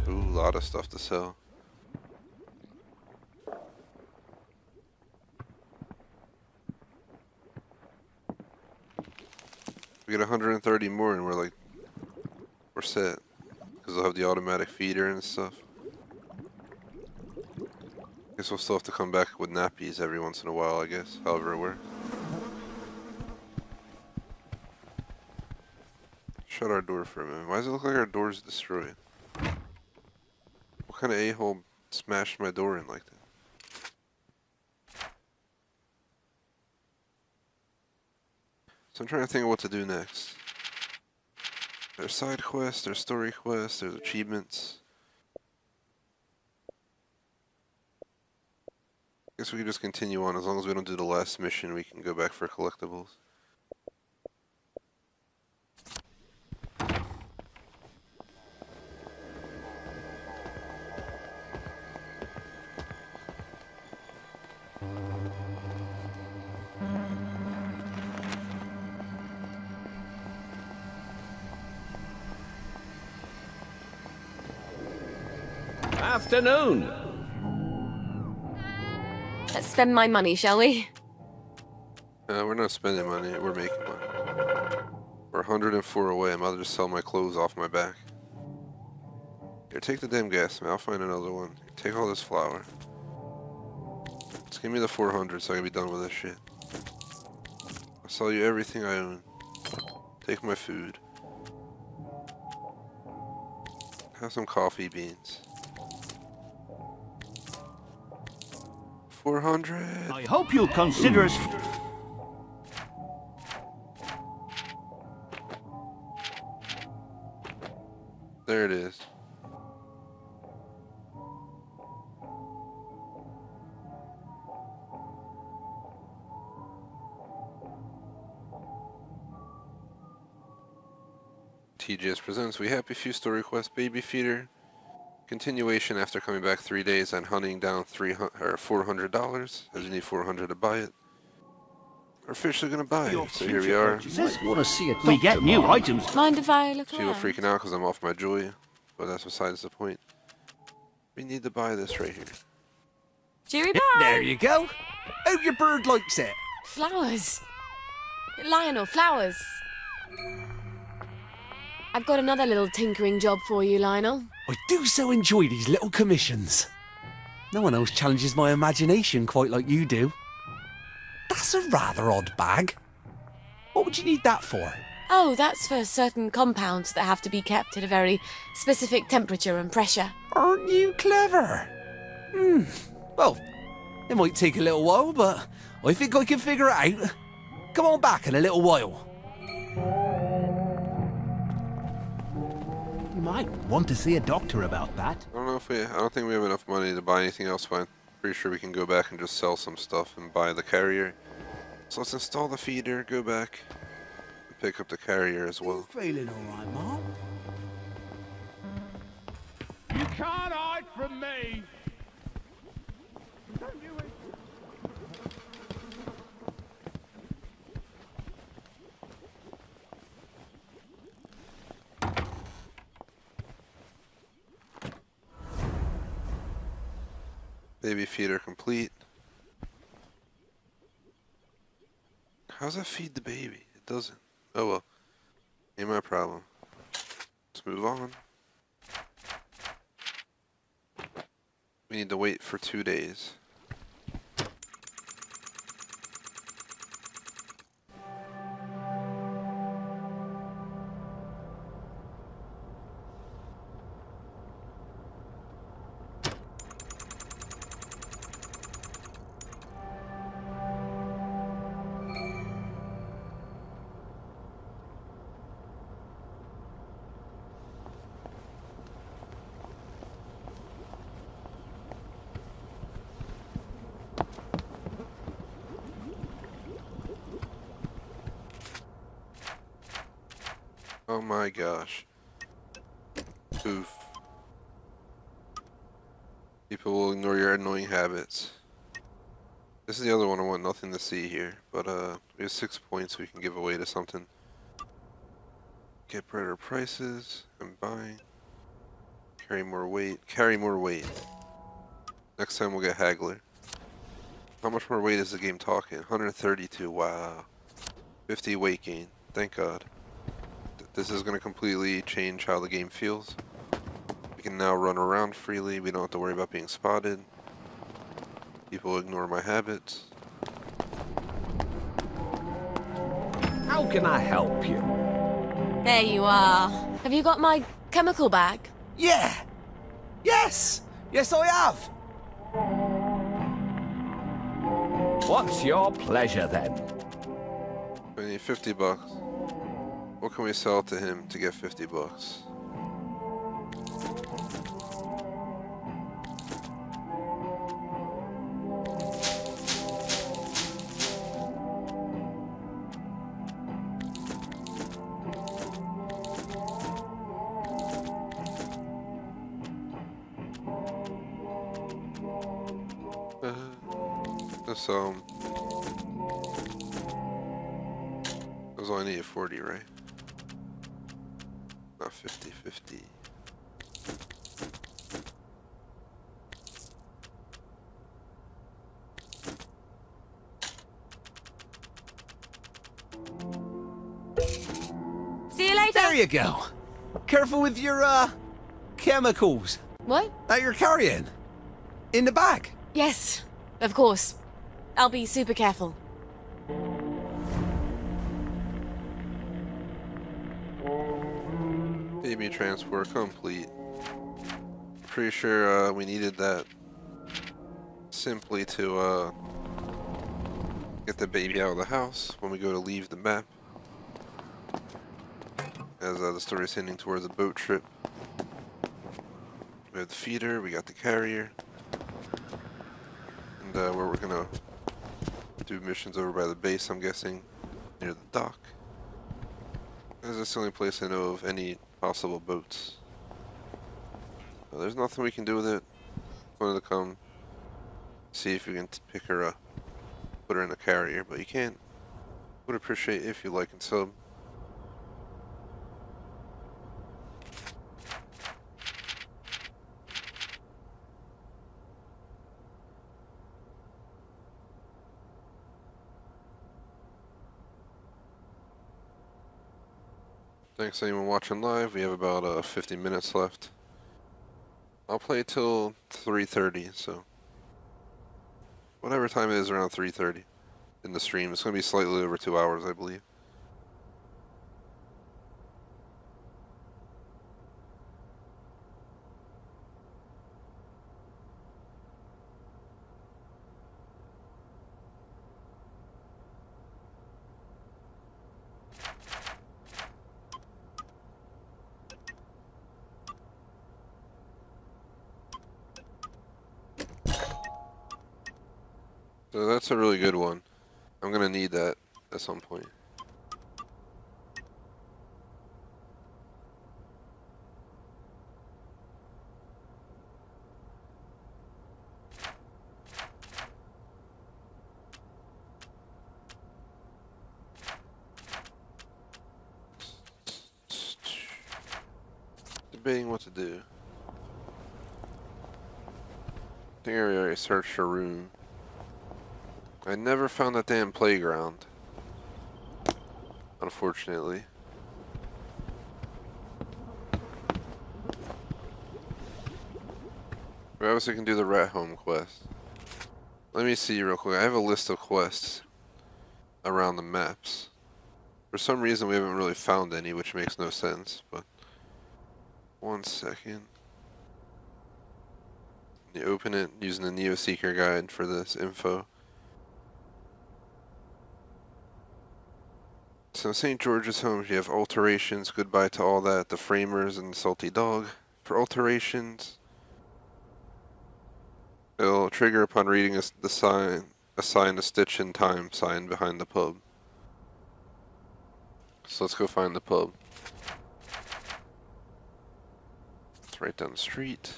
Ooh, a lot of stuff to sell. We get 130 more and we're set. Because they'll have the automatic feeder and stuff. Guess we'll still have to come back with nappies every once in a while, I guess. However it works. Shut our door for a minute. Why does it look like our door's destroyed? What kind of a-hole smashed my door in like that? So I'm trying to think of what to do next. There's side quests, there's story quests, there's achievements. Guess we can just continue on. As long as we don't do the last mission, we can go back for collectibles. Afternoon. Let's spend my money, shall we? We're not spending money, we're making money. We're 104 away, I might just sell my clothes off my back. Here, take the damn gas, man, I'll find another one. Take all this flour. Just give me the 400 so I can be done with this shit. I'll sell you everything I own. Take my food. Have some coffee beans. 400. I hope you'll consider us. There it is. TGS presents We Happy Few story quest Baby Feeder. Continuation after coming back 3 days and hunting down $400, as you need $400 to buy it. We're officially gonna buy it, so here we are. Want to see it? We get new items. Mind if I look People around? freaking out because I'm off my joy, but that's besides the point. We need to buy this right here. Cheery bye! There you go. Hope your bird likes it. Flowers. Lionel, flowers. I've got another little tinkering job for you, Lionel. I do so enjoy these little commissions. No one else challenges my imagination quite like you do. That's a rather odd bag. What would you need that for? Oh, that's for certain compounds that have to be kept at a very specific temperature and pressure. Aren't you clever? Well, it might take a little while, but I think I can figure it out. Come on back in a little while. You might want to see a doctor about that. I don't think we have enough money to buy anything else, but I'm pretty sure we can go back and just sell some stuff and buy the carrier. So let's install the feeder, go back, and pick up the carrier as well. Feeling all right, Mom? You can't hide from me. Baby feeder complete. How's that feed the baby? It doesn't. Oh well. Ain't my problem. Let's move on. We need to wait for 2 days. Oh my gosh. Oof. People will ignore your annoying habits. This is the other one I want nothing to see here, but we have 6 points we can give away to something. Get better prices, and buying. Carry more weight. Carry more weight. Next time we'll get Haggler. How much more weight is the game talking? 132, wow. 50 weight gain, thank God. This is going to completely change how the game feels. We can now run around freely, we don't have to worry about being spotted. People ignore my habits. How can I help you? There you are. Have you got my chemical bag? Yeah! Yes! Yes, I have! What's your pleasure then? We need 50 bucks. What can we sell to him to get 50 bucks? That's all I need, 40, right? Not 50, 50. See you later. There you go. Careful with your, chemicals. What? That you're carrying. In the bag. Yes, of course. I'll be super careful. Baby transport complete. Pretty sure we needed that simply to get the baby out of the house when we go to leave the map. As the story is heading towards a boat trip. We have the feeder, we got the carrier. And where we're gonna do missions over by the base, I'm guessing, near the dock. As that's the only place I know of any possible boats. There's nothing we can do with it. Wanted to come see if you can pick her up, put her in the carrier, but you can't. Would appreciate if you like and sub. Thanks anyone watching live. We have about 50 minutes left. I'll play till 3:30, so whatever time it is around 3:30 in the stream. It's going to be slightly over 2 hours, I believe. So that's a really good one. I'm gonna need that at some point. Debating what to do. I think I already searched a room. I never found that damn playground, unfortunately. We obviously can do the Rat Home quest. Let me see real quick. I have a list of quests around the maps. For some reason we haven't really found any, which makes no sense, but 1 second. You open it using the Neo Seeker guide for this info. So St. George's Home, you have alterations, goodbye to all that, the framers and the salty dog. For alterations, it'll trigger upon reading the sign, assign a stitch in time sign behind the pub. So let's go find the pub. It's right down the street.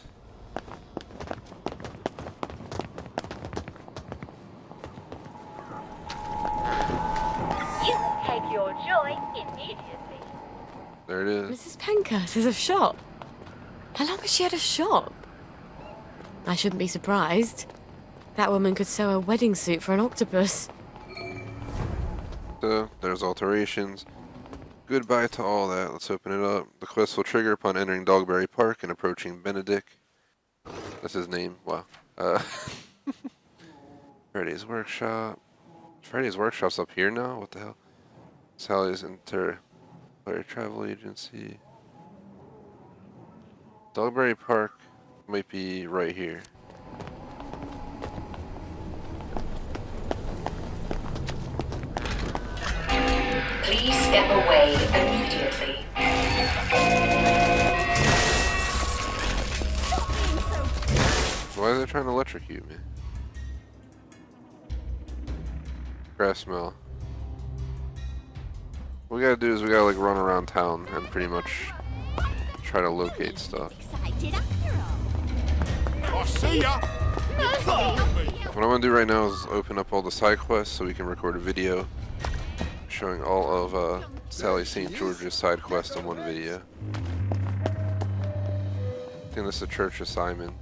Take your joy immediately. There it is. Mrs. Pankhurst has a shop. How long has she had a shop? I shouldn't be surprised. That woman could sew a wedding suit for an octopus. So, there's alterations. Goodbye to all that. Let's open it up. The quest will trigger upon entering Dogberry Park and approaching Benedict. That's his name. Wow. Friday's Workshop. Friday's Workshop's up here now? What the hell? Sally's Interplayer Travel Agency. Dogberry Park might be right here. Please step away immediately. Why are they trying to electrocute me? Grass smell. What we gotta do is we gotta like run around town and pretty much try to locate stuff. I see ya! What I'm gonna do right now is open up all the side quests so we can record a video showing all of Sally St. George's side quest in one video. I think this is the Church of Simon.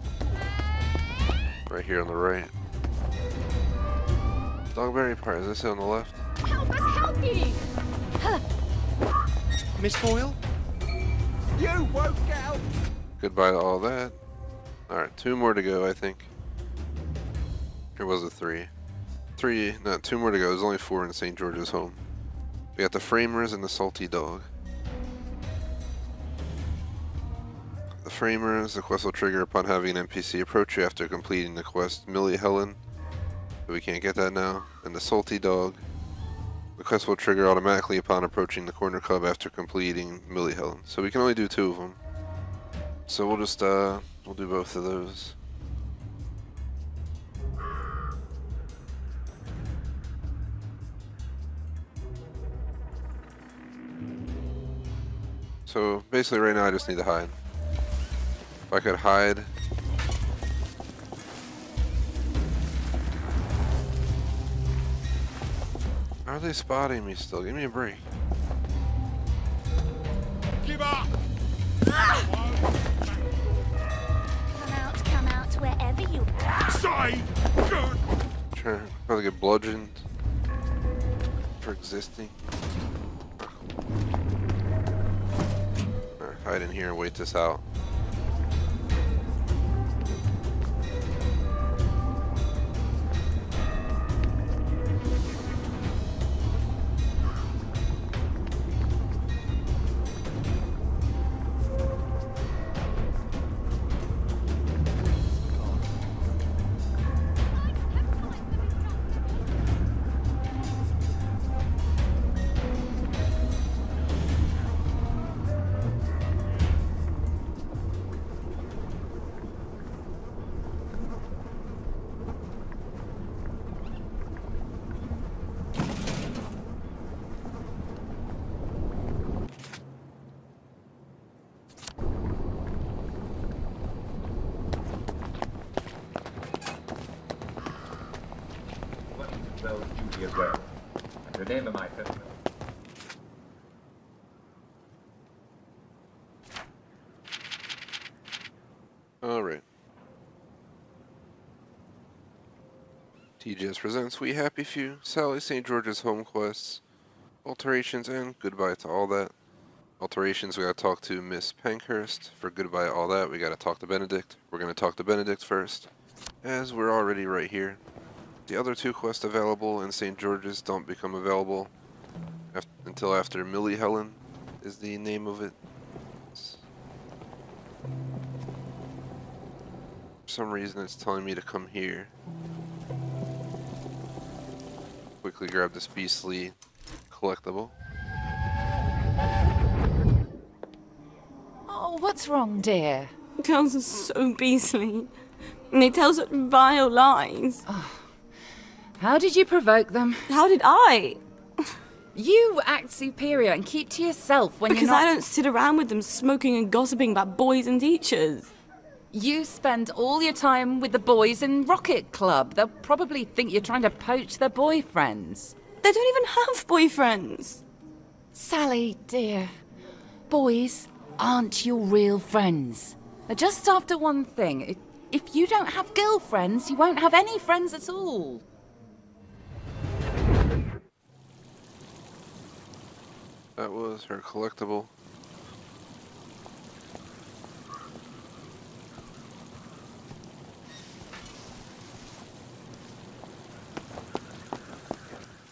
Right here on the right. Dogberry Park, is this it on the left? Help us help you! Miss Foyle? You won't get out! Goodbye to all that. Alright, 2 more to go, I think. Or was it 3? 3, no, 2 more to go. There's only 4 in St. George's Home. We got the Framers and the Salty Dog. The Framers, the quest will trigger upon having an NPC approach you after completing the quest Millie Helen. But we can't get that now. And the Salty Dog. The quest will trigger automatically upon approaching the Corner Club after completing Millie Helen. So we can only do 2 of them. So we'll just, we'll do both of those. So basically right now I just need to hide. If I could hide. How are they spotting me still? Give me a break. Give up! Come out, wherever you Say good! Trying to get bludgeoned for existing. Alright, hide in here and wait this out. Duty as well. And remember my personal. Alright. TGS presents We Happy Few, Sally St. George's Home Quests, Alterations, and Goodbye to All That. Alterations, we gotta talk to Miss Pankhurst. For Goodbye to All That, we gotta talk to Benedict. We're gonna talk to Benedict first, as we're already right here. The other two quests available in St. George's don't become available until after Millie Helen is the name of it. For some reason it's telling me to come here. Quickly grab this beastly collectible. Oh, what's wrong, dear? Girls are so beastly. And they tell such vile lies. Oh. How did you provoke them? How did I? You act superior and keep to yourself when because you're not... I don't sit around with them smoking and gossiping about boys and teachers. You spend all your time with the boys in Rocket Club. They'll probably think you're trying to poach their boyfriends. They don't even have boyfriends. Sally, dear, boys aren't your real friends. They're just after one thing. If you don't have girlfriends, you won't have any friends at all. That was her collectible.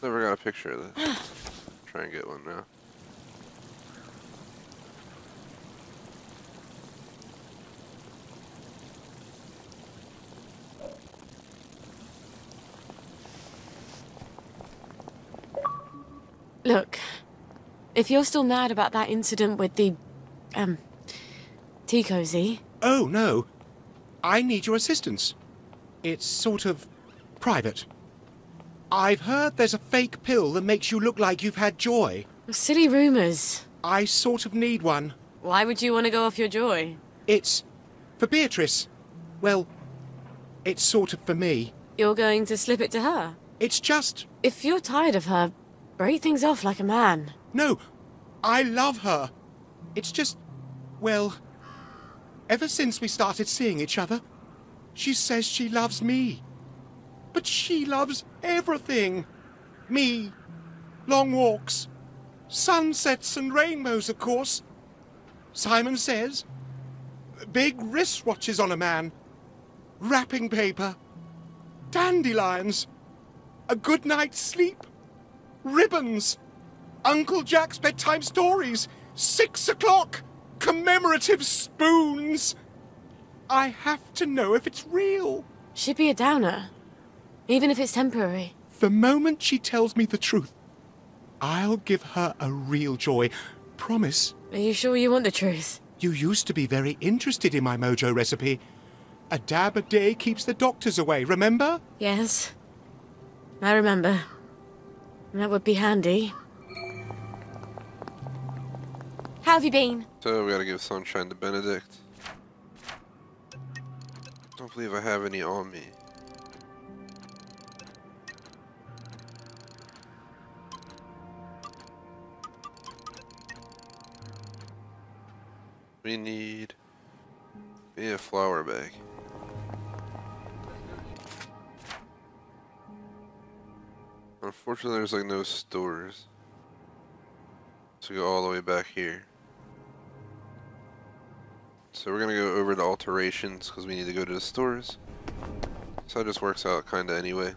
Never got a picture of this. Try and get one now. Look, if you're still mad about that incident with the, tea cozy... Oh, no. I need your assistance. It's sort of private. I've heard there's a fake pill that makes you look like you've had joy. Silly rumours. I sort of need one. Why would you want to go off your joy? It's for Beatrice. Well, it's sort of for me. You're going to slip it to her? It's just... If you're tired of her, break things off like a man. No, I love her. It's just, well, ever since we started seeing each other, she says she loves me. But she loves everything. Me, long walks, sunsets and rainbows, of course. Simon says, big wristwatches on a man, wrapping paper, dandelions, a good night's sleep, ribbons, Uncle Jack's bedtime stories, 6 o'clock, commemorative spoons. I have to know if it's real. She'd be a downer, even if it's temporary. The moment she tells me the truth, I'll give her a real joy. Promise. Are you sure you want the truth? You used to be very interested in my mojo recipe. A dab a day keeps the doctors away, remember? Yes. I remember. That would be handy. have you been? So we gotta give sunshine to Benedict. Don't believe I have any on me. We need a flour bag. Unfortunately, there's like no stores. So we go all the way back here. So we're gonna go over to alterations because we need to go to the stores. So that just works out kinda anyway.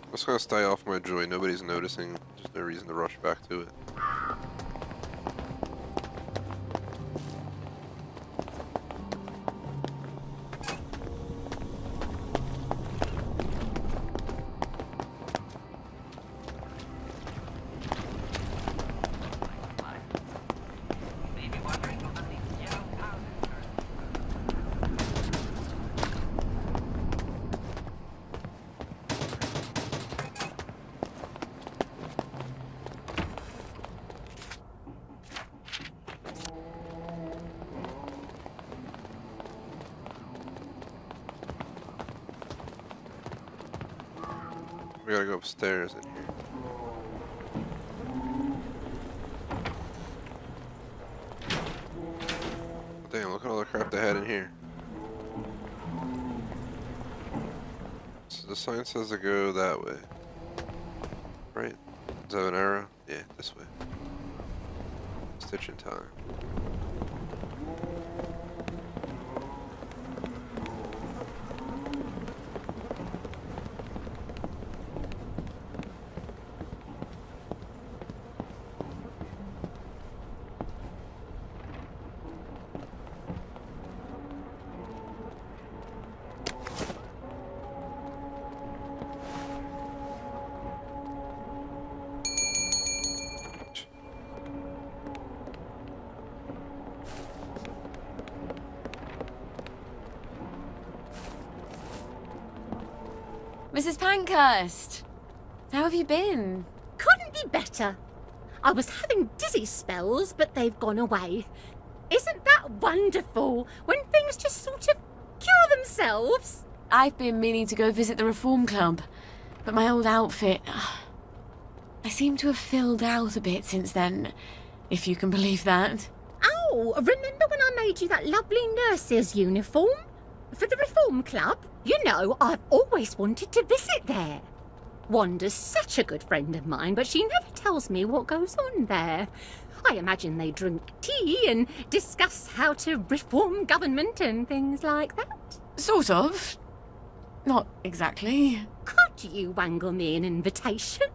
I'm just gonna stay off my joy. Nobody's noticing. There's no reason to rush back to it. We gotta go upstairs in here. Damn, look at all the crap they had in here. So the sign says to go that way. Right? Does that have an arrow? Yeah, this way. Stitch in time. Mrs. Pankhurst, how have you been? Couldn't be better. I was having dizzy spells, but they've gone away. Isn't that wonderful when things just sort of cure themselves? I've been meaning to go visit the Reform Club, but my old outfit... I seem to have filled out a bit since then, if you can believe that. Oh, remember when I made you that lovely nurse's uniform? For the Reform Club? You know, I've always wanted to visit there. Wanda's such a good friend of mine, but she never tells me what goes on there. I imagine they drink tea and discuss how to reform government and things like that. Sort of. Not exactly. Could you wangle me an invitation?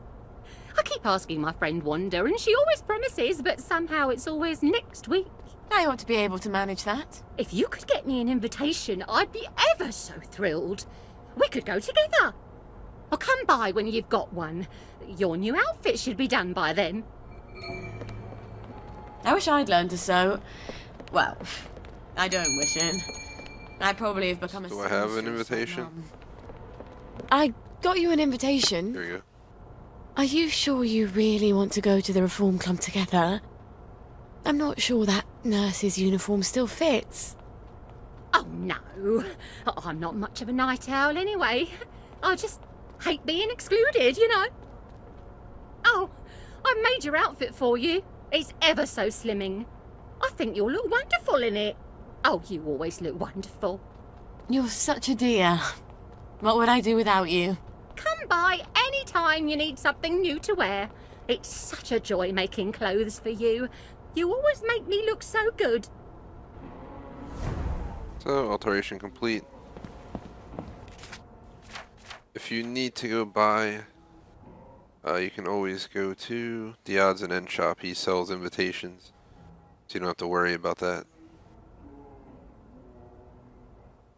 I keep asking my friend Wanda, and she always promises, but somehow it's always next week. I ought to be able to manage that. If you could get me an invitation, I'd be ever so thrilled. We could go together. I'll come by when you've got one. Your new outfit should be done by then. I wish I'd learned to sew. Well, I don't wish it. I probably have become a... Do I have an invitation? I got you an invitation. Here you go. Are you sure you really want to go to the Reform Club together? I'm not sure that nurse's uniform still fits. Oh, no. I'm not much of a night owl anyway. I just hate being excluded, you know. Oh, I made your outfit for you. It's ever so slimming. I think you'll look wonderful in it. Oh, you always look wonderful. You're such a dear. What would I do without you? Come by any time you need something new to wear. It's such a joy making clothes for you. You always make me look so good. So, alteration complete. If you need to go buy, you can always go to the odds and end shop. He sells invitations, so you don't have to worry about that.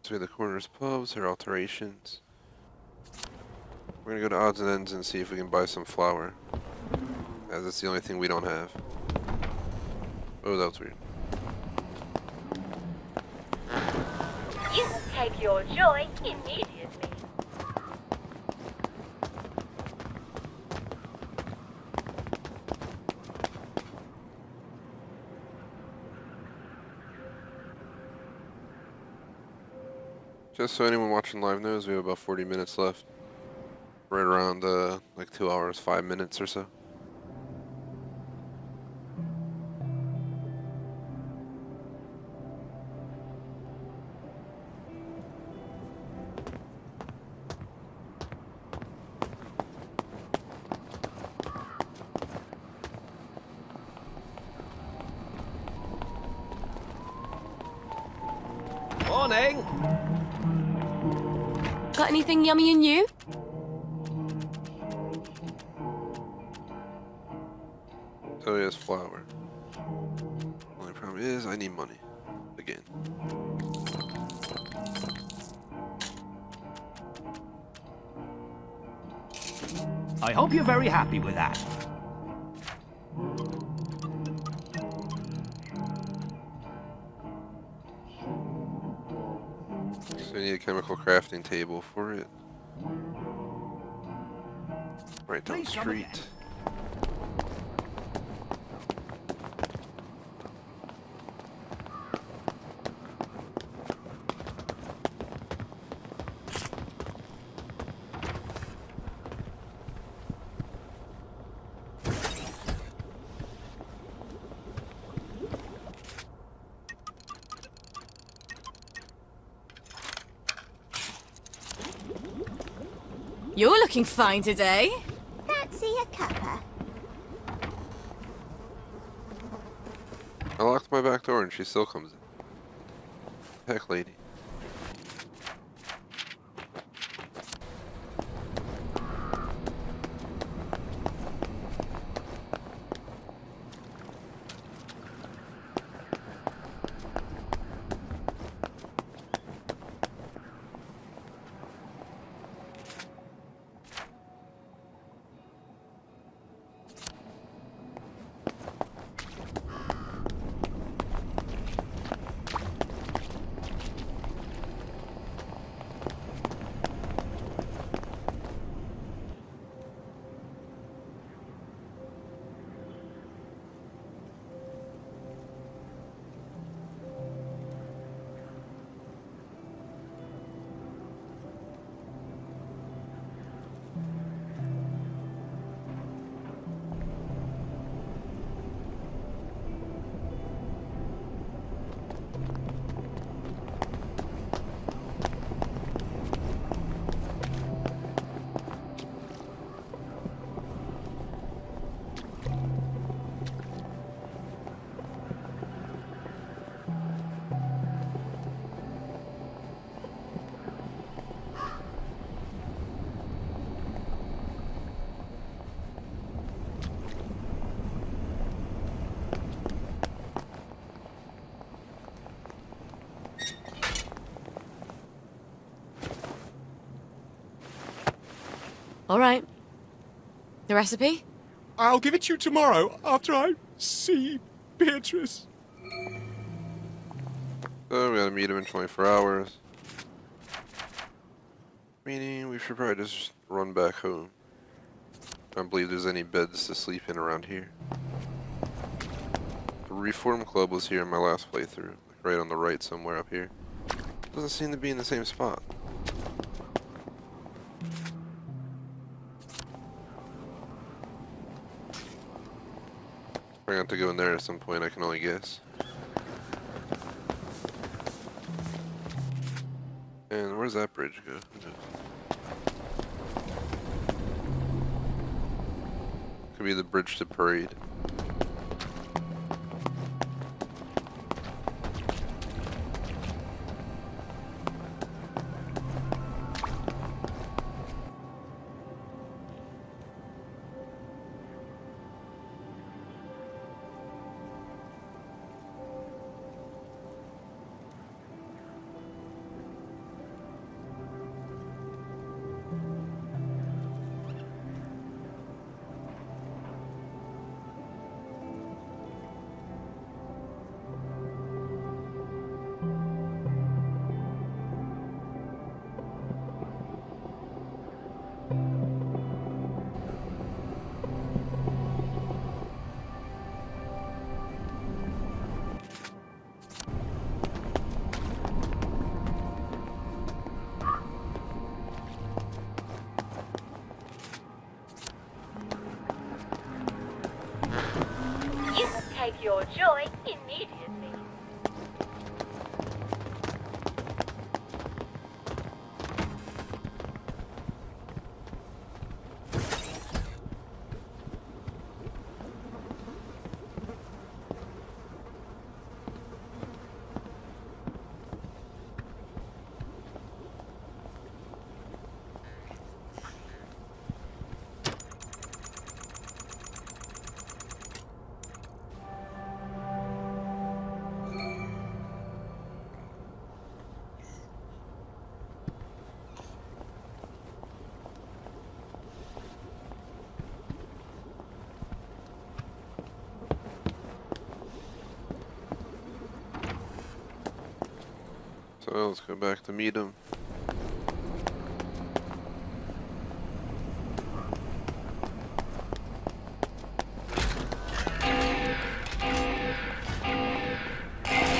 So we have the Corners Pubs, her alterations. We're gonna go to odds and ends and see if we can buy some flour, as it's the only thing we don't have. Oh, that was weird. You can take your joy immediately. Just so anyone watching live knows, we have about 40 minutes left. Right around like 2 hours, 5 minutes or so. Morning! Got anything yummy and new? So yes, flour. Only problem is I need money. Again. I hope you're very happy with that. So I need a chemical crafting table for it. Right down the street. You're looking fine today. Fancy a cuppa? I locked my back door and she still comes in. Heck, lady. All right. The recipe? I'll give it to you tomorrow after I see Beatrice. So we gotta meet him in 24 hours. Meaning we should probably just run back home. I don't believe there's any beds to sleep in around here. The Reform Club was here in my last playthrough, like right on the right somewhere up here. Doesn't seem to be in the same spot. We're gonna have to go in there at some point, I can only guess. And where's that bridge go? Could be the bridge to Parade. So let's go back to meet him.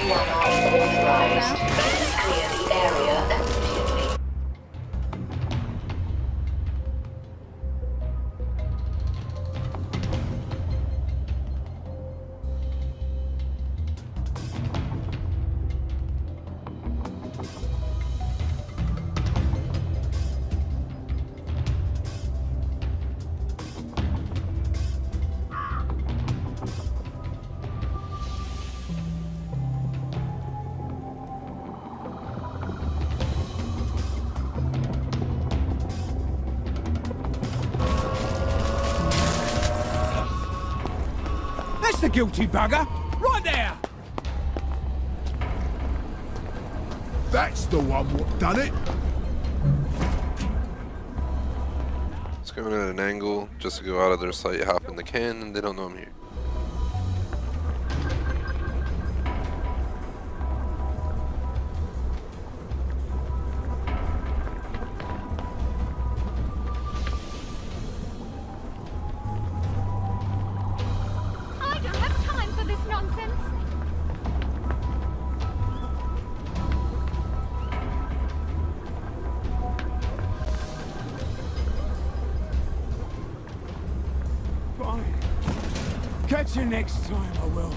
You are not authorized. Please clear the area immediately. That's the guilty bugger! Right there! That's the one what done it! Let's go in at an angle just to go out of their sight, hop in the can, and they don't know I'm here. I don't have time for this nonsense. Fine. Catch you next time, I will.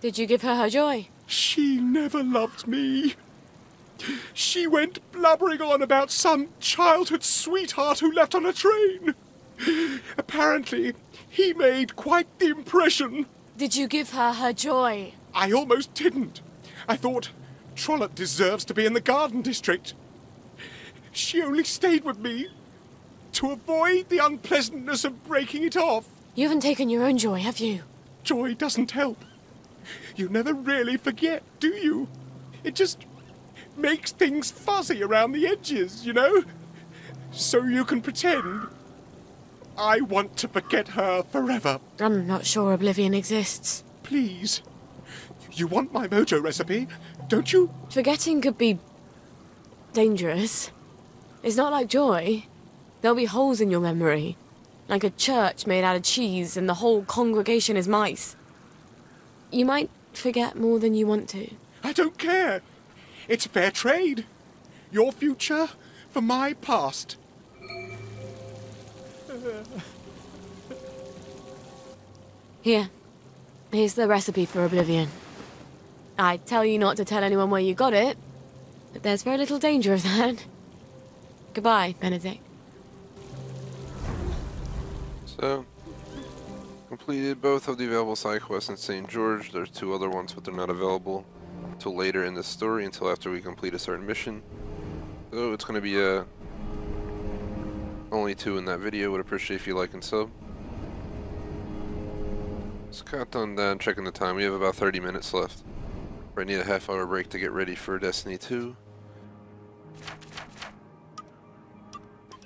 Did you give her her joy? She never loved me. She went blubbering on about some childhood sweetheart who left on a train. Apparently, he made quite the impression. Did you give her her joy? I almost didn't. I thought, Trollope deserves to be in the Garden District. She only stayed with me to avoid the unpleasantness of breaking it off. You haven't taken your own joy, have you? Joy doesn't help. You never really forget, do you? It just makes things fuzzy around the edges, you know? So you can pretend. I want to forget her forever. I'm not sure oblivion exists. Please. You want my mojo recipe, don't you? Forgetting could be dangerous. It's not like joy. There'll be holes in your memory. Like a church made out of cheese and the whole congregation is mice. You might forget more than you want to. I don't care. It's fair trade. Your future for my past. Here's the recipe for oblivion. I tell you not to tell anyone where you got it, but there's very little danger of that. Goodbye, Benedict. So, completed both of the available side quests in St. George. There's 2 other ones, but they're not available until later in the story, until after we complete a certain mission. So it's going to be only 2 in that video. Would appreciate if you like and sub. Just got done checking the time. We have about 30 minutes left. I need a half-hour break to get ready for Destiny 2.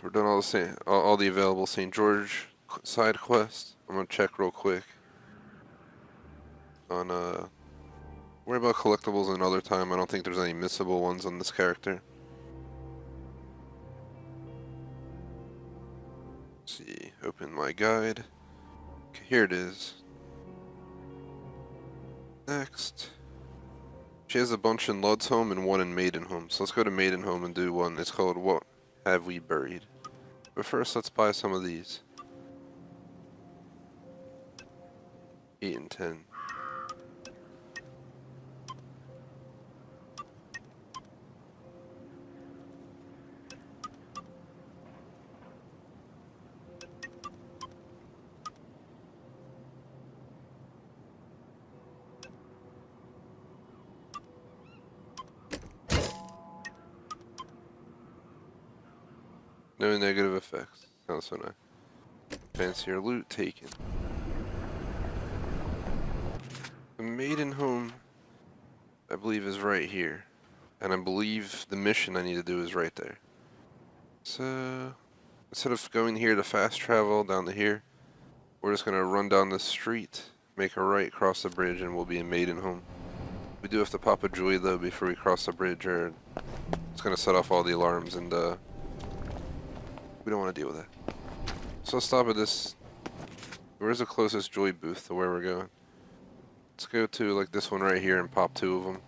We're done all the available St. George side quests. I'm gonna check real quick on worry about collectibles another time. I don't think there's any missable ones on this character. Let's see, open my guide. Okay, here it is. Next. She has a bunch in Lud's home and 1 in Maidenhome. So let's go to Maidenhome and do one. It's called What Have We Buried? But first, let's buy some of these. 8 and 10. No negative effects. Sounds so nice. Fancier loot taken. The maiden home, I believe, is right here. And I believe the mission I need to do is right there. So, instead of going here to fast travel down to here, we're just going to run down this street, make a right, cross the bridge, and we'll be in maiden home. We do have to pop a joy though before we cross the bridge, or it's going to set off all the alarms, and we don't want to deal with that. So let's stop at this. Where's the closest joy booth to where we're going? Let's go to like this one right here and pop 2 of them.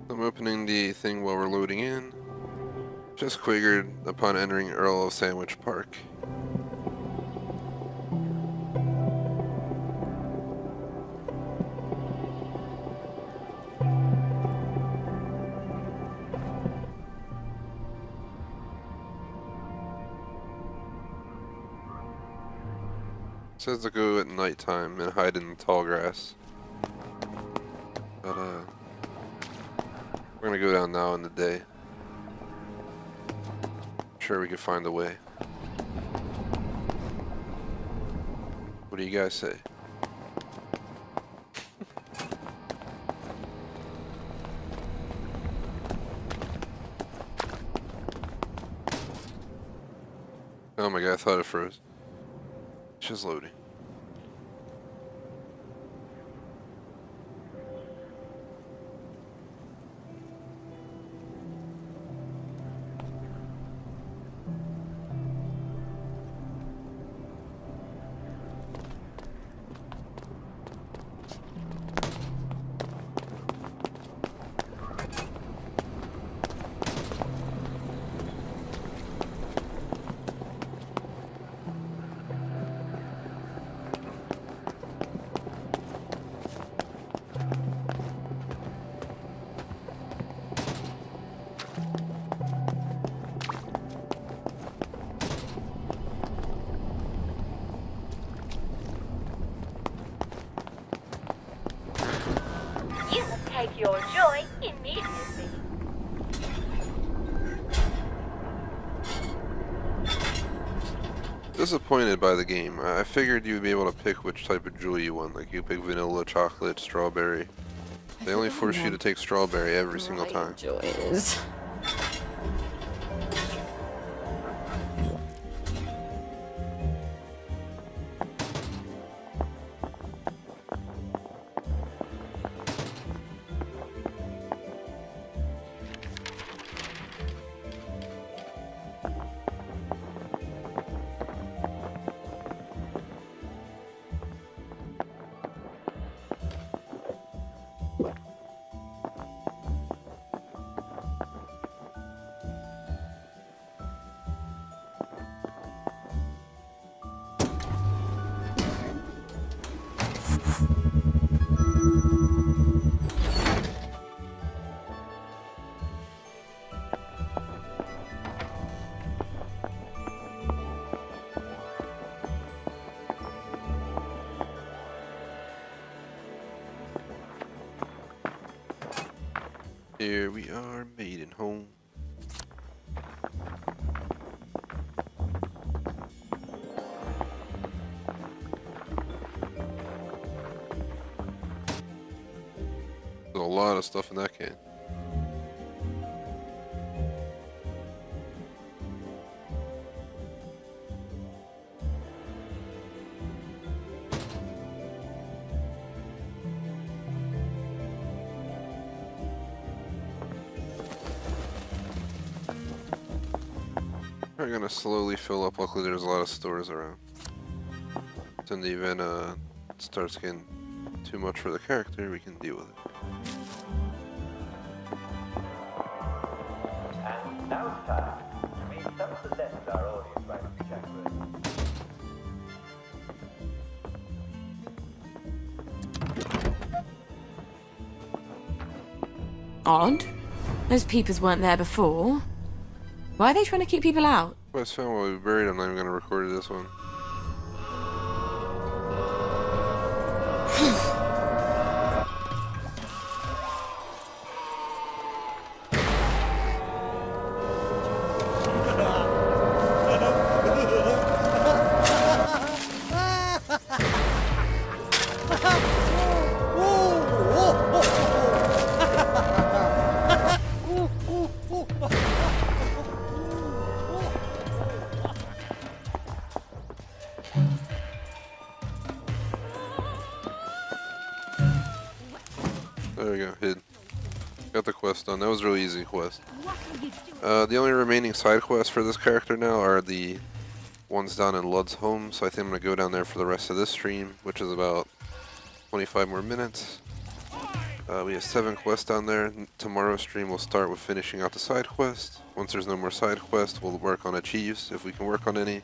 I'm opening the thing while we're loading in. Just quiggered upon entering Earl of Sandwich Park. It says to go at nighttime and hide in the tall grass. But we're gonna go down now in the day. I'm sure we can find a way. What do you guys say? Oh my god, I thought it froze. It's just loading. You will take your joy immediately. Disappointed by the game. I figured you'd be able to pick which type of jewel you want. Like you pick vanilla, chocolate, strawberry. They only force you to take strawberry every single time. Joys. Here we are, maiden home. There's a lot of stuff in that can. probably gonna slowly fill up. Luckily there's a lot of stores around. So in the event it starts getting too much for the character, we can deal with it. And now it's time to meet some of the lessons our audience might be checked Odd. Those peepers weren't there before. Why are they trying to keep people out? Quest found while we buried. I'm not even gonna record this one. There we go, hid. Got the quest done. That was a really easy quest. The only remaining side quests for this character now are the ones down in Lud's home, so I think I'm going to go down there for the rest of this stream, which is about 25 more minutes. We have 7 quests down there. Tomorrow's stream will start with finishing out the side quest. Once there's no more side quests, we'll work on achieves, if we can work on any,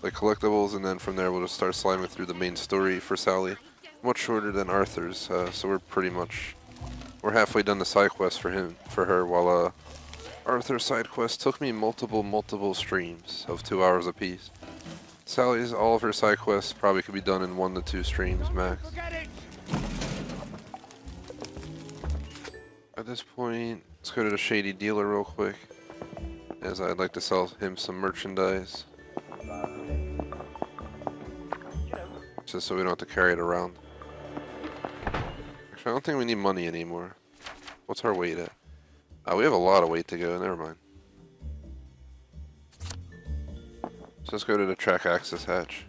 like collectibles, and then from there we'll just start sliding through the main story for Sally. Much shorter than Arthur's, so we're halfway done the side quest for her, while Arthur's side quest took me multiple streams of 2 hours apiece. Sally's, all of her side quests probably could be done in 1 to 2 streams max. At this point, let's go to the Shady Dealer real quick, as I'd like to sell him some merchandise, just so we don't have to carry it around. Actually, I don't think we need money anymore. What's our weight at? We have a lot of weight to go, never mind. So let's go to the track access hatch.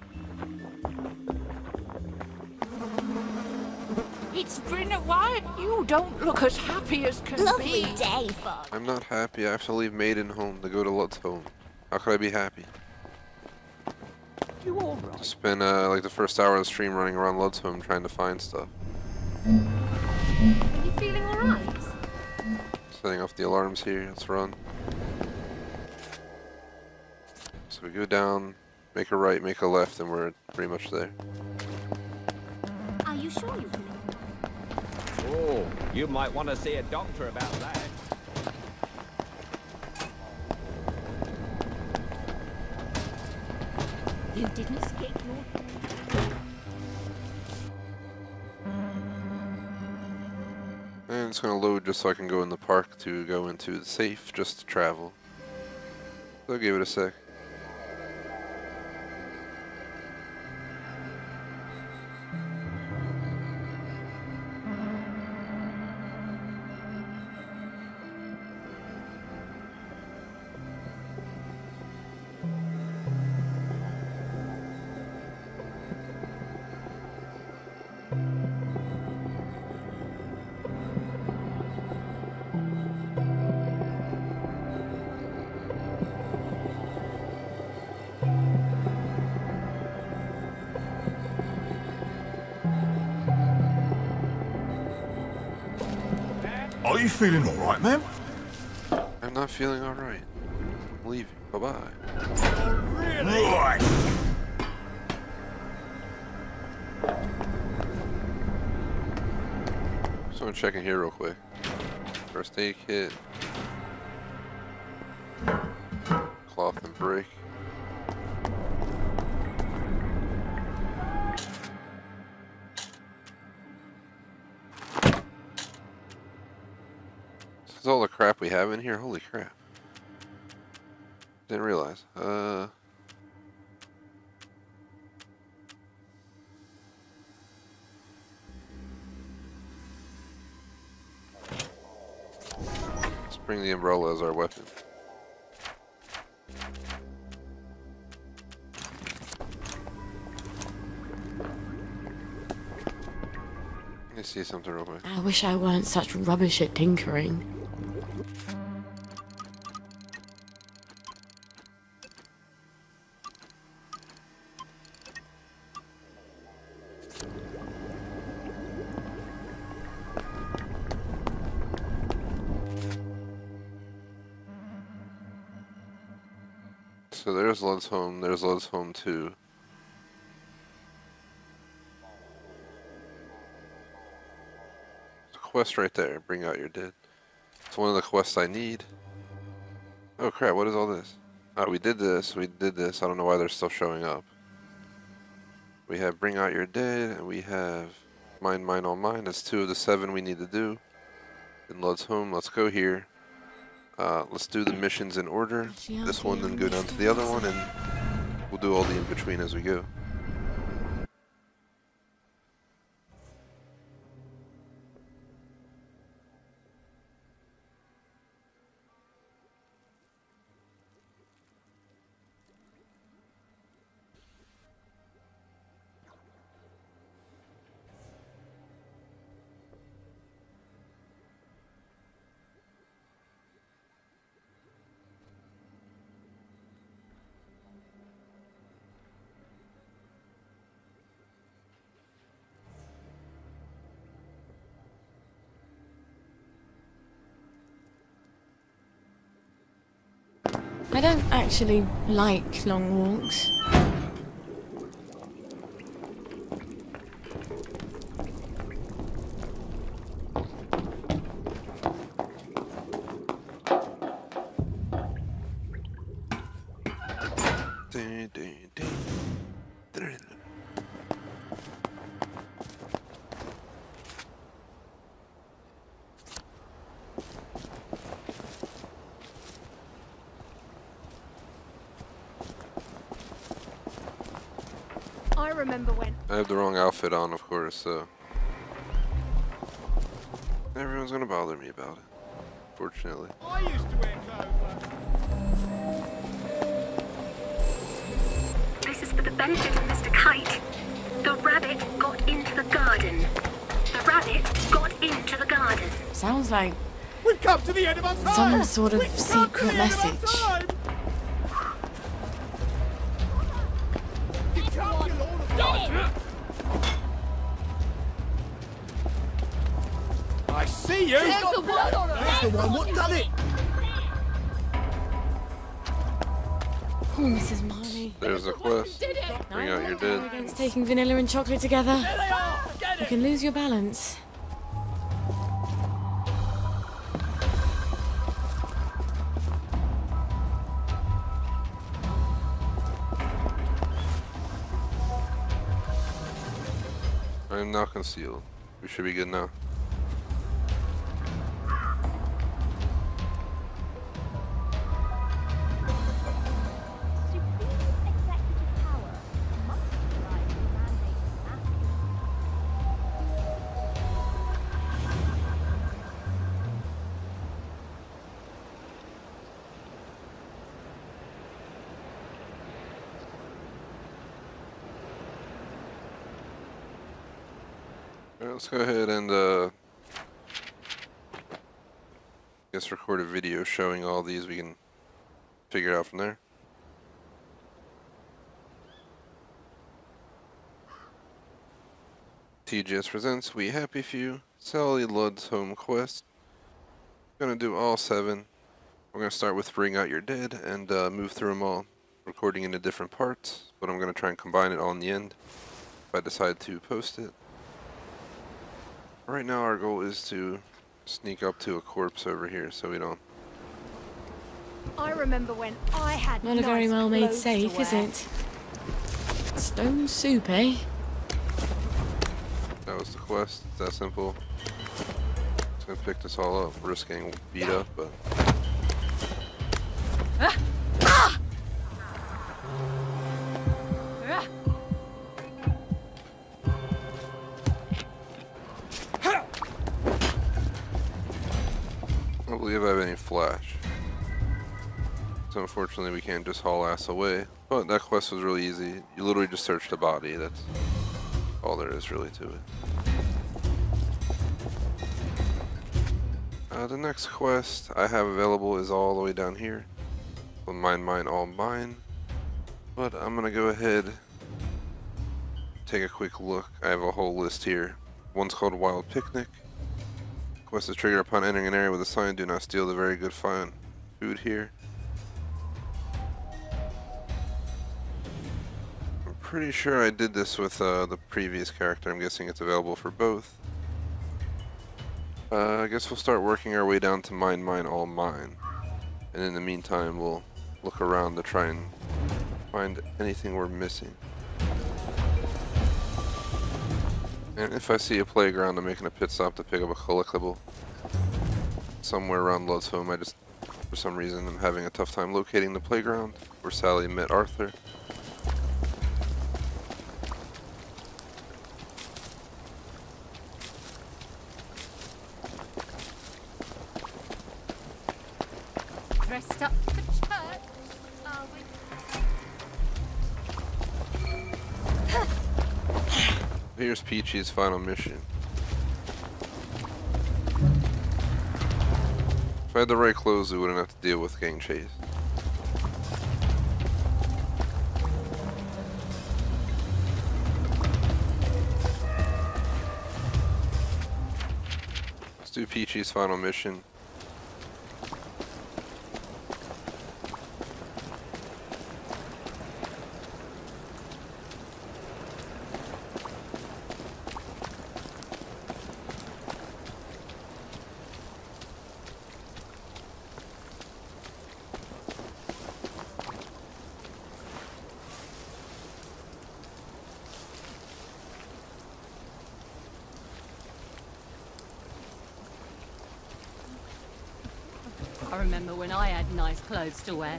It's been a while. You don't look as happy as can Lovely be. day, Fog. I'm not happy. I have to leave Maiden home to go to Lud's home. How could I be happy? You all right? Spend like the first hour of the stream running around Lud's home trying to find stuff. Are you feeling alright? Setting off the alarms here. Let's run. So we go down, make a right, make a left, and we're pretty much there. Are you sure you can? Oh, you might want to see a doctor about that. You didn't skip your... And it's going to load just so I can go in the park to go into the safe, just to travel. So I'll give it a sec. Are you feeling alright, ma'am? I'm not feeling alright. I'm leaving. Bye-bye. Really? Right. Just want to check in here real quick. First aid kit. Cloth and brick. This is all the crap we have in here? Holy crap. Didn't realize. Let's bring the umbrella as our weapon. Let me see something real quick. I wish I weren't such rubbish at tinkering. So there's Lud's home. There's Lud's home too. There's a quest right there. Bring out your dead. It's one of the quests I need. Oh crap! What is all this? Oh, we did this. We did this. I don't know why they're still showing up. We have Bring Out Your Dead, and we have Mine, Mine, All Mine. That's 2 of the 7 we need to do. In Lud's home, let's go here. Let's do the missions in order. This one, then go down to the other one, and we'll do all the in-between as we go. I don't actually like long walks. I remember when I have the wrong outfit on, of course, so everyone's gonna bother me about it, fortunately. I used to wear clothes. This is for the benefit of Mr. Kite. The rabbit got into the garden. The rabbit got into the garden. Sounds like We've come to the end of our time. some sort of secret message. I see you. There's the one on her. That's the one. What done it? Oh, Mrs. Marley. There's the quest. Bring out your dead. Against taking vanilla and chocolate together. You can lose your balance. I am now concealed. We should be good now. Alright, let's go ahead and guess record a video showing all these. We can figure it out from there. TGS presents We Happy Few, Sally Lud's Home Quest. Gonna do all 7. We're gonna start with Bring Out Your Dead and move through them all, recording into different parts, but I'm gonna try and combine it all in the end if I decide to post it. Right now our goal is to sneak up to a corpse over here so we don't. I remember when I had Not a very nice well made clothes safe, to is wear. it? Stone soup, eh? That was the quest. It's that simple. Just gonna pick this all up. Risk getting beat up, but I don't believe I have any flash. So unfortunately we can't just haul ass away. But that quest was really easy. You literally just search the body. That's all there is really to it. The next quest I have available is all the way down here. Mine, Mine, All Mine. But I'm gonna go ahead, take a quick look. I have a whole list here. One's called Wild Picnic. Quest is triggered upon entering an area with a sign, do not steal the very good fine food here. pretty sure I did this with the previous character. I'm guessing it's available for both. I guess we'll start working our way down to mine, mine, all mine. And in the meantime, we'll look around to try and find anything we're missing. And if I see a playground, I'm making a pit stop to pick up a collectible. Somewhere around Lud's home, I just, for some reason, I'm having a tough time locating the playground where Sally met Arthur. Dressed up for church, are we? Here's Peachy's final mission. If I had the right clothes, we wouldn't have to deal with gang chase. Let's do Peachy's final mission. I remember when I had nice clothes to wear.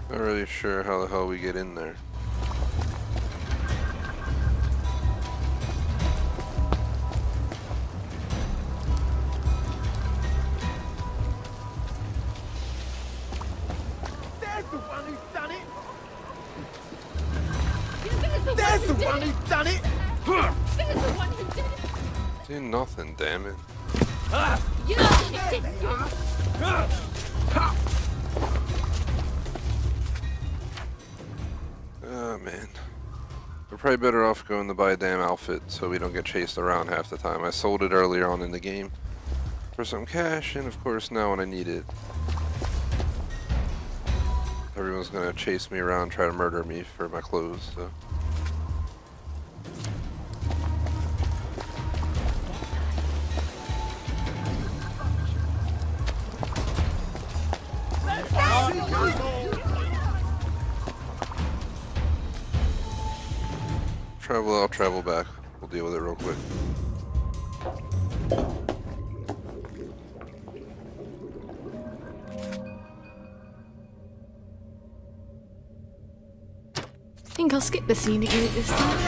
Not really sure how the hell we get in there. There's the one who done it! There's the one who did it! See nothing, damn it. You did it! Oh man. We're probably better off going to buy a damn outfit so we don't get chased around half the time. I sold it earlier on in the game for some cash, and of course now when I need it, everyone's gonna chase me around, try to murder me for my clothes, so. Travel out, travel back. We'll deal with it real quick. I think I'll skip the scene again this time.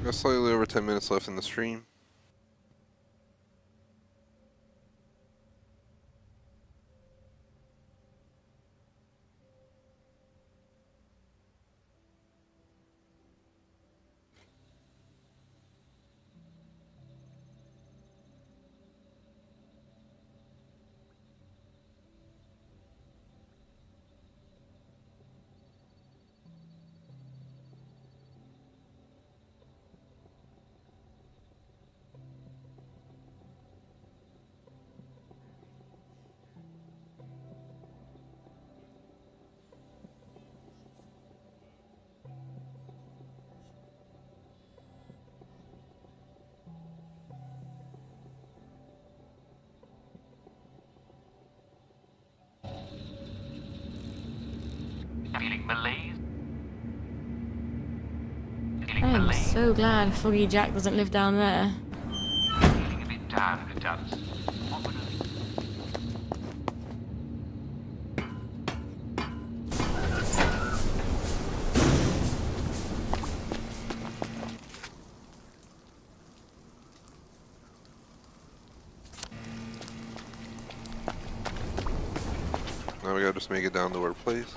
Got slightly over 10 minutes left in the stream. Feeling malaise? I am so glad Foggy Jack doesn't live down there. Feeling a bit down in the dumps. What would Now we gotta just make it down to our place.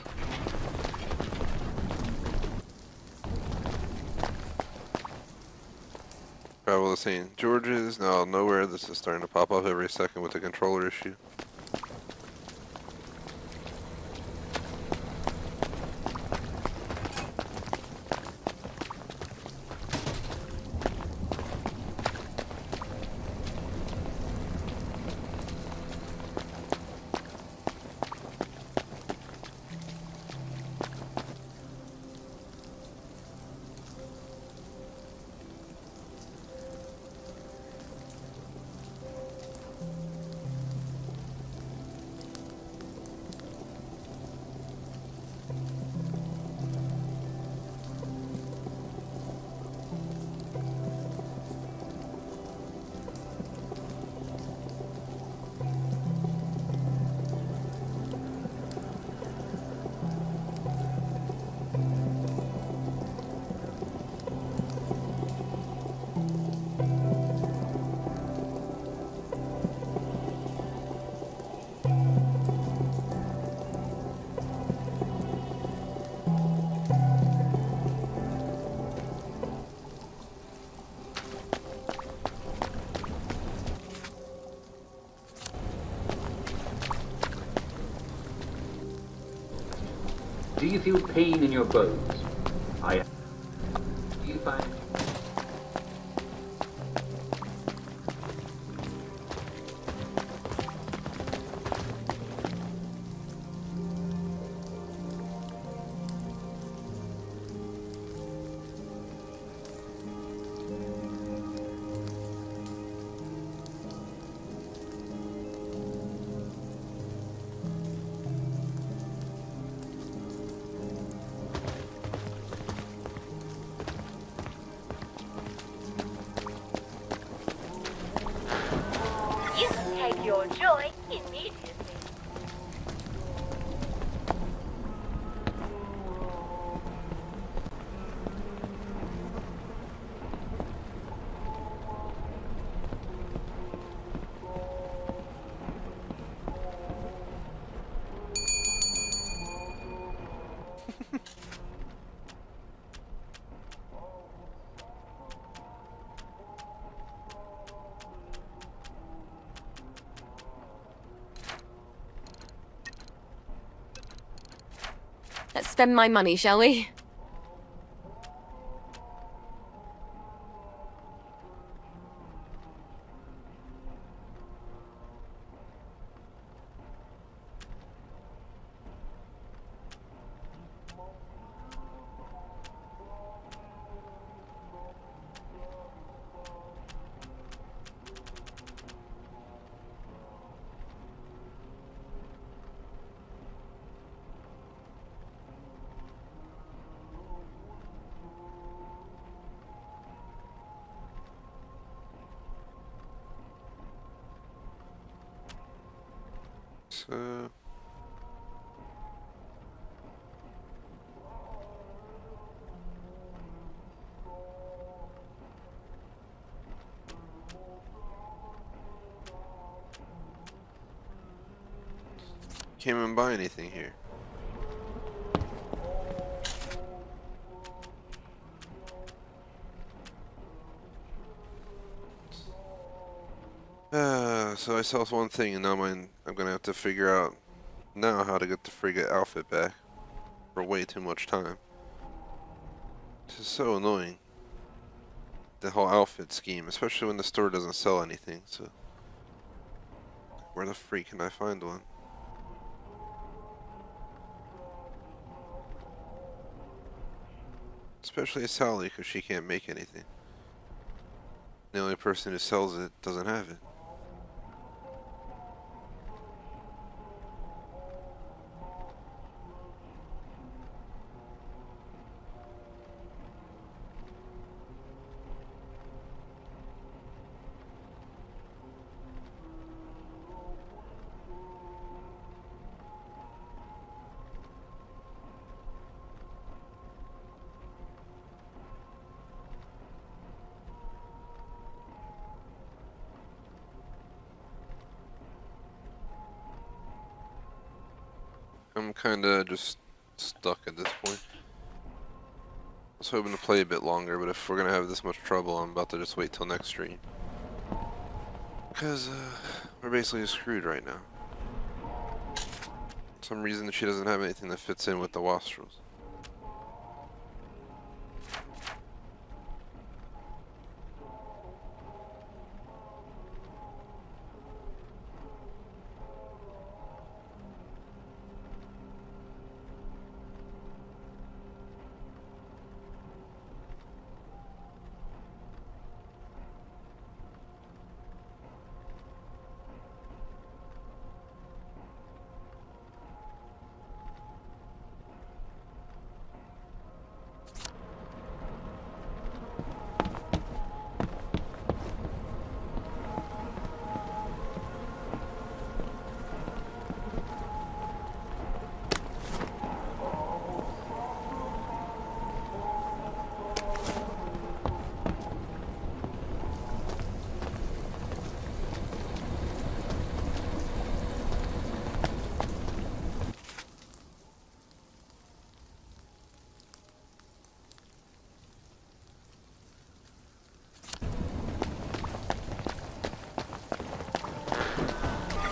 Travel to St. George's. No, nowhere. This is starting to pop up every second with the controller issue. Do you feel pain in your bones? Do you find... You can take your joy immediately. Let's spend my money, shall we? So... Can't even buy anything here. So I sold one thing, and now I'm gonna have to figure out now how to get the frigate outfit back for way too much time. This is so annoying. The whole outfit scheme, especially when the store doesn't sell anything. So where the freak can I find one? Especially Sally, because she can't make anything. The only person who sells it doesn't have it. I'm kinda just stuck at this point. I was hoping to play a bit longer, but if we're gonna have this much trouble, I'm about to just wait till next stream. Because, we're basically screwed right now. For some reason she doesn't have anything that fits in with the wastrels.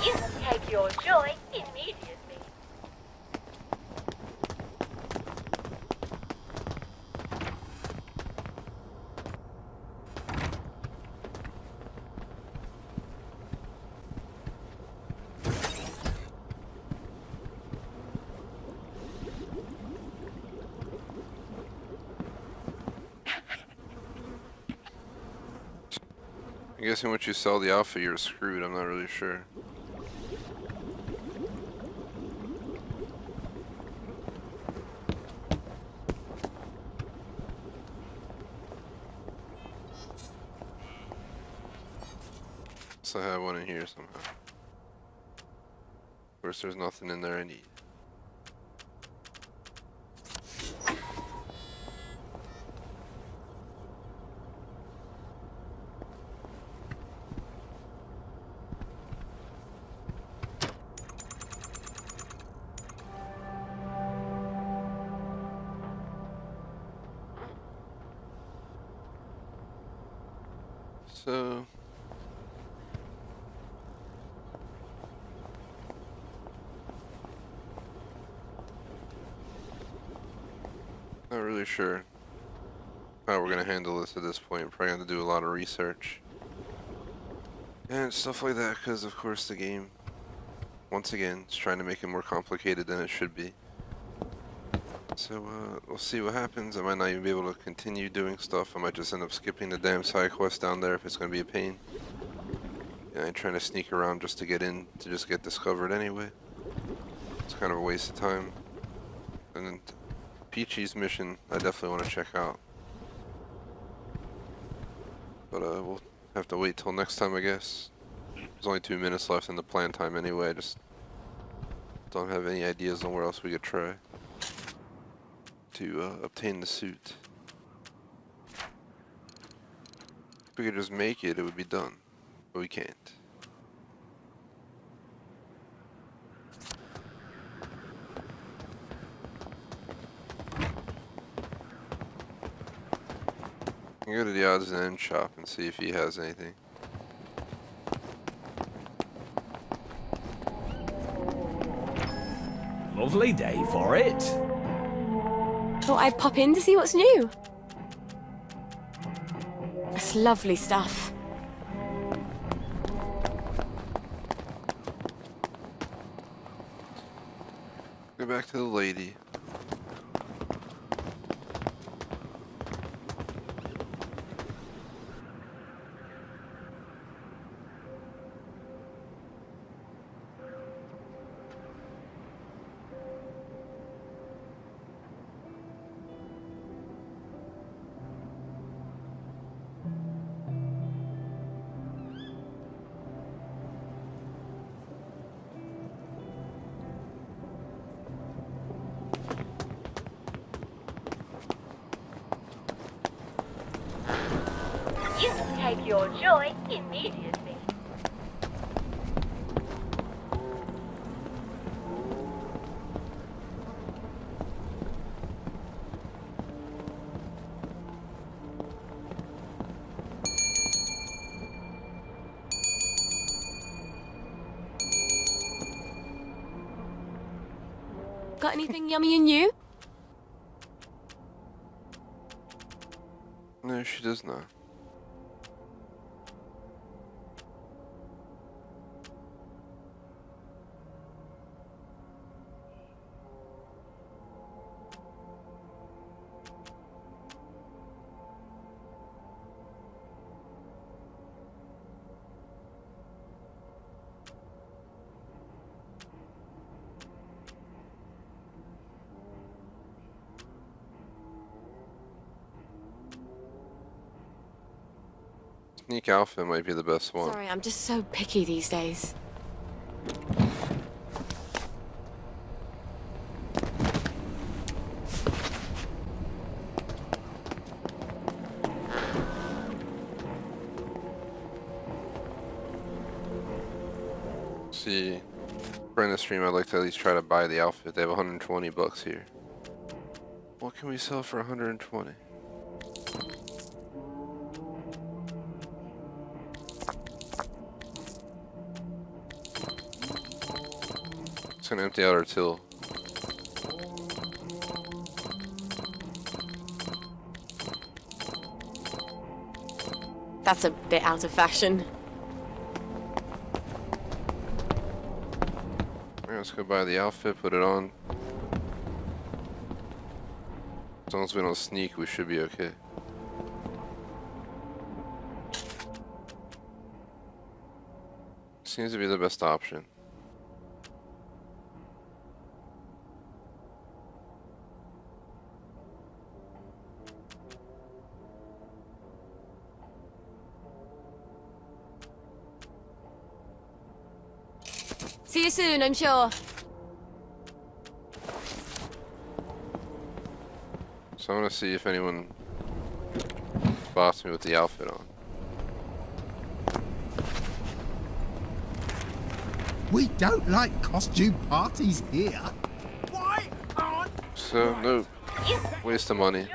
You can take your joy immediately. guessing once you sell the outfit, you're screwed. I'm not really sure. So I have one in here somehow. Of course, there's nothing in there I need. So not really sure how we're gonna handle this at this point. Probably gonna do a lot of research and stuff like that, because of course the game, once again, is trying to make it more complicated than it should be. So we'll see what happens. I might not even be able to continue doing stuff. I might just end up skipping the damn side quest down there if it's gonna be a pain. Yeah, I'm trying to sneak around just to get in, to just get discovered anyway. It's kind of a waste of time. And then Peachy's mission, I definitely want to check out. But we'll have to wait till next time, I guess. There's only 2 minutes left in the plan time anyway. I just don't have any ideas on where else we could try to obtain the suit. If we could just make it, it would be done. But we can't. I can go to the odds and ends shop and see if he has anything. Lovely day for it. Thought I'd pop in to see what's new. It's lovely stuff. Go back to the lady. You will take your joy immediately. Got anything yummy and new? No, she does not. Sneak outfit might be the best one. Sorry, I'm just so picky these days. See, for in the stream, I'd like to at least try to buy the outfit. They have 120 bucks here. What can we sell for 120? It's gonna empty out our till. That's a bit out of fashion. Alright, let's go buy the outfit, put it on. As long as we don't sneak, we should be okay. Seems to be the best option. See you soon, I'm sure. So I want to see if anyone spots me with the outfit on. We don't like costume parties here. Why aren't So, nope. Waste of money.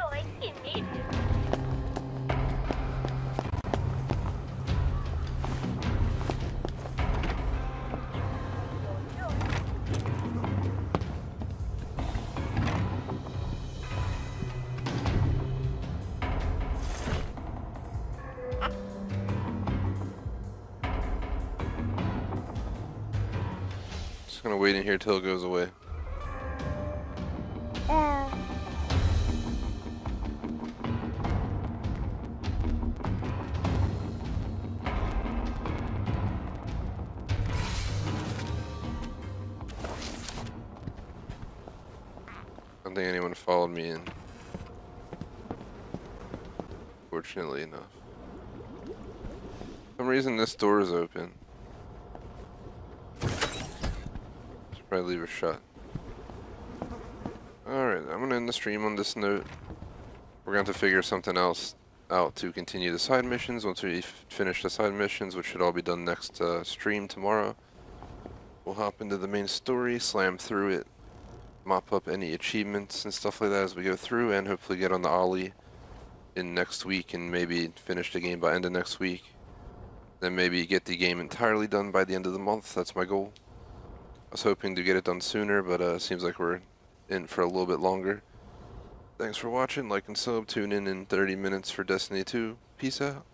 Just gonna wait in here till it goes away. I don't think anyone followed me in. Fortunately enough. For some reason this door is open. Should probably leave it shut. Alright, I'm gonna end the stream on this note. We're going to have to figure something else out to continue the side missions. Once we finish the side missions, which should all be done next stream tomorrow, we'll hop into the main story, slam through it, mop up any achievements and stuff like that as we go through, and hopefully get on the Ollie in next week and maybe finish the game by end of next week. Then maybe get the game entirely done by the end of the month. That's my goal. I was hoping to get it done sooner, but seems like we're in for a little bit longer. Thanks for watching. Like and sub. Tune in 30 minutes for Destiny 2. Peace out.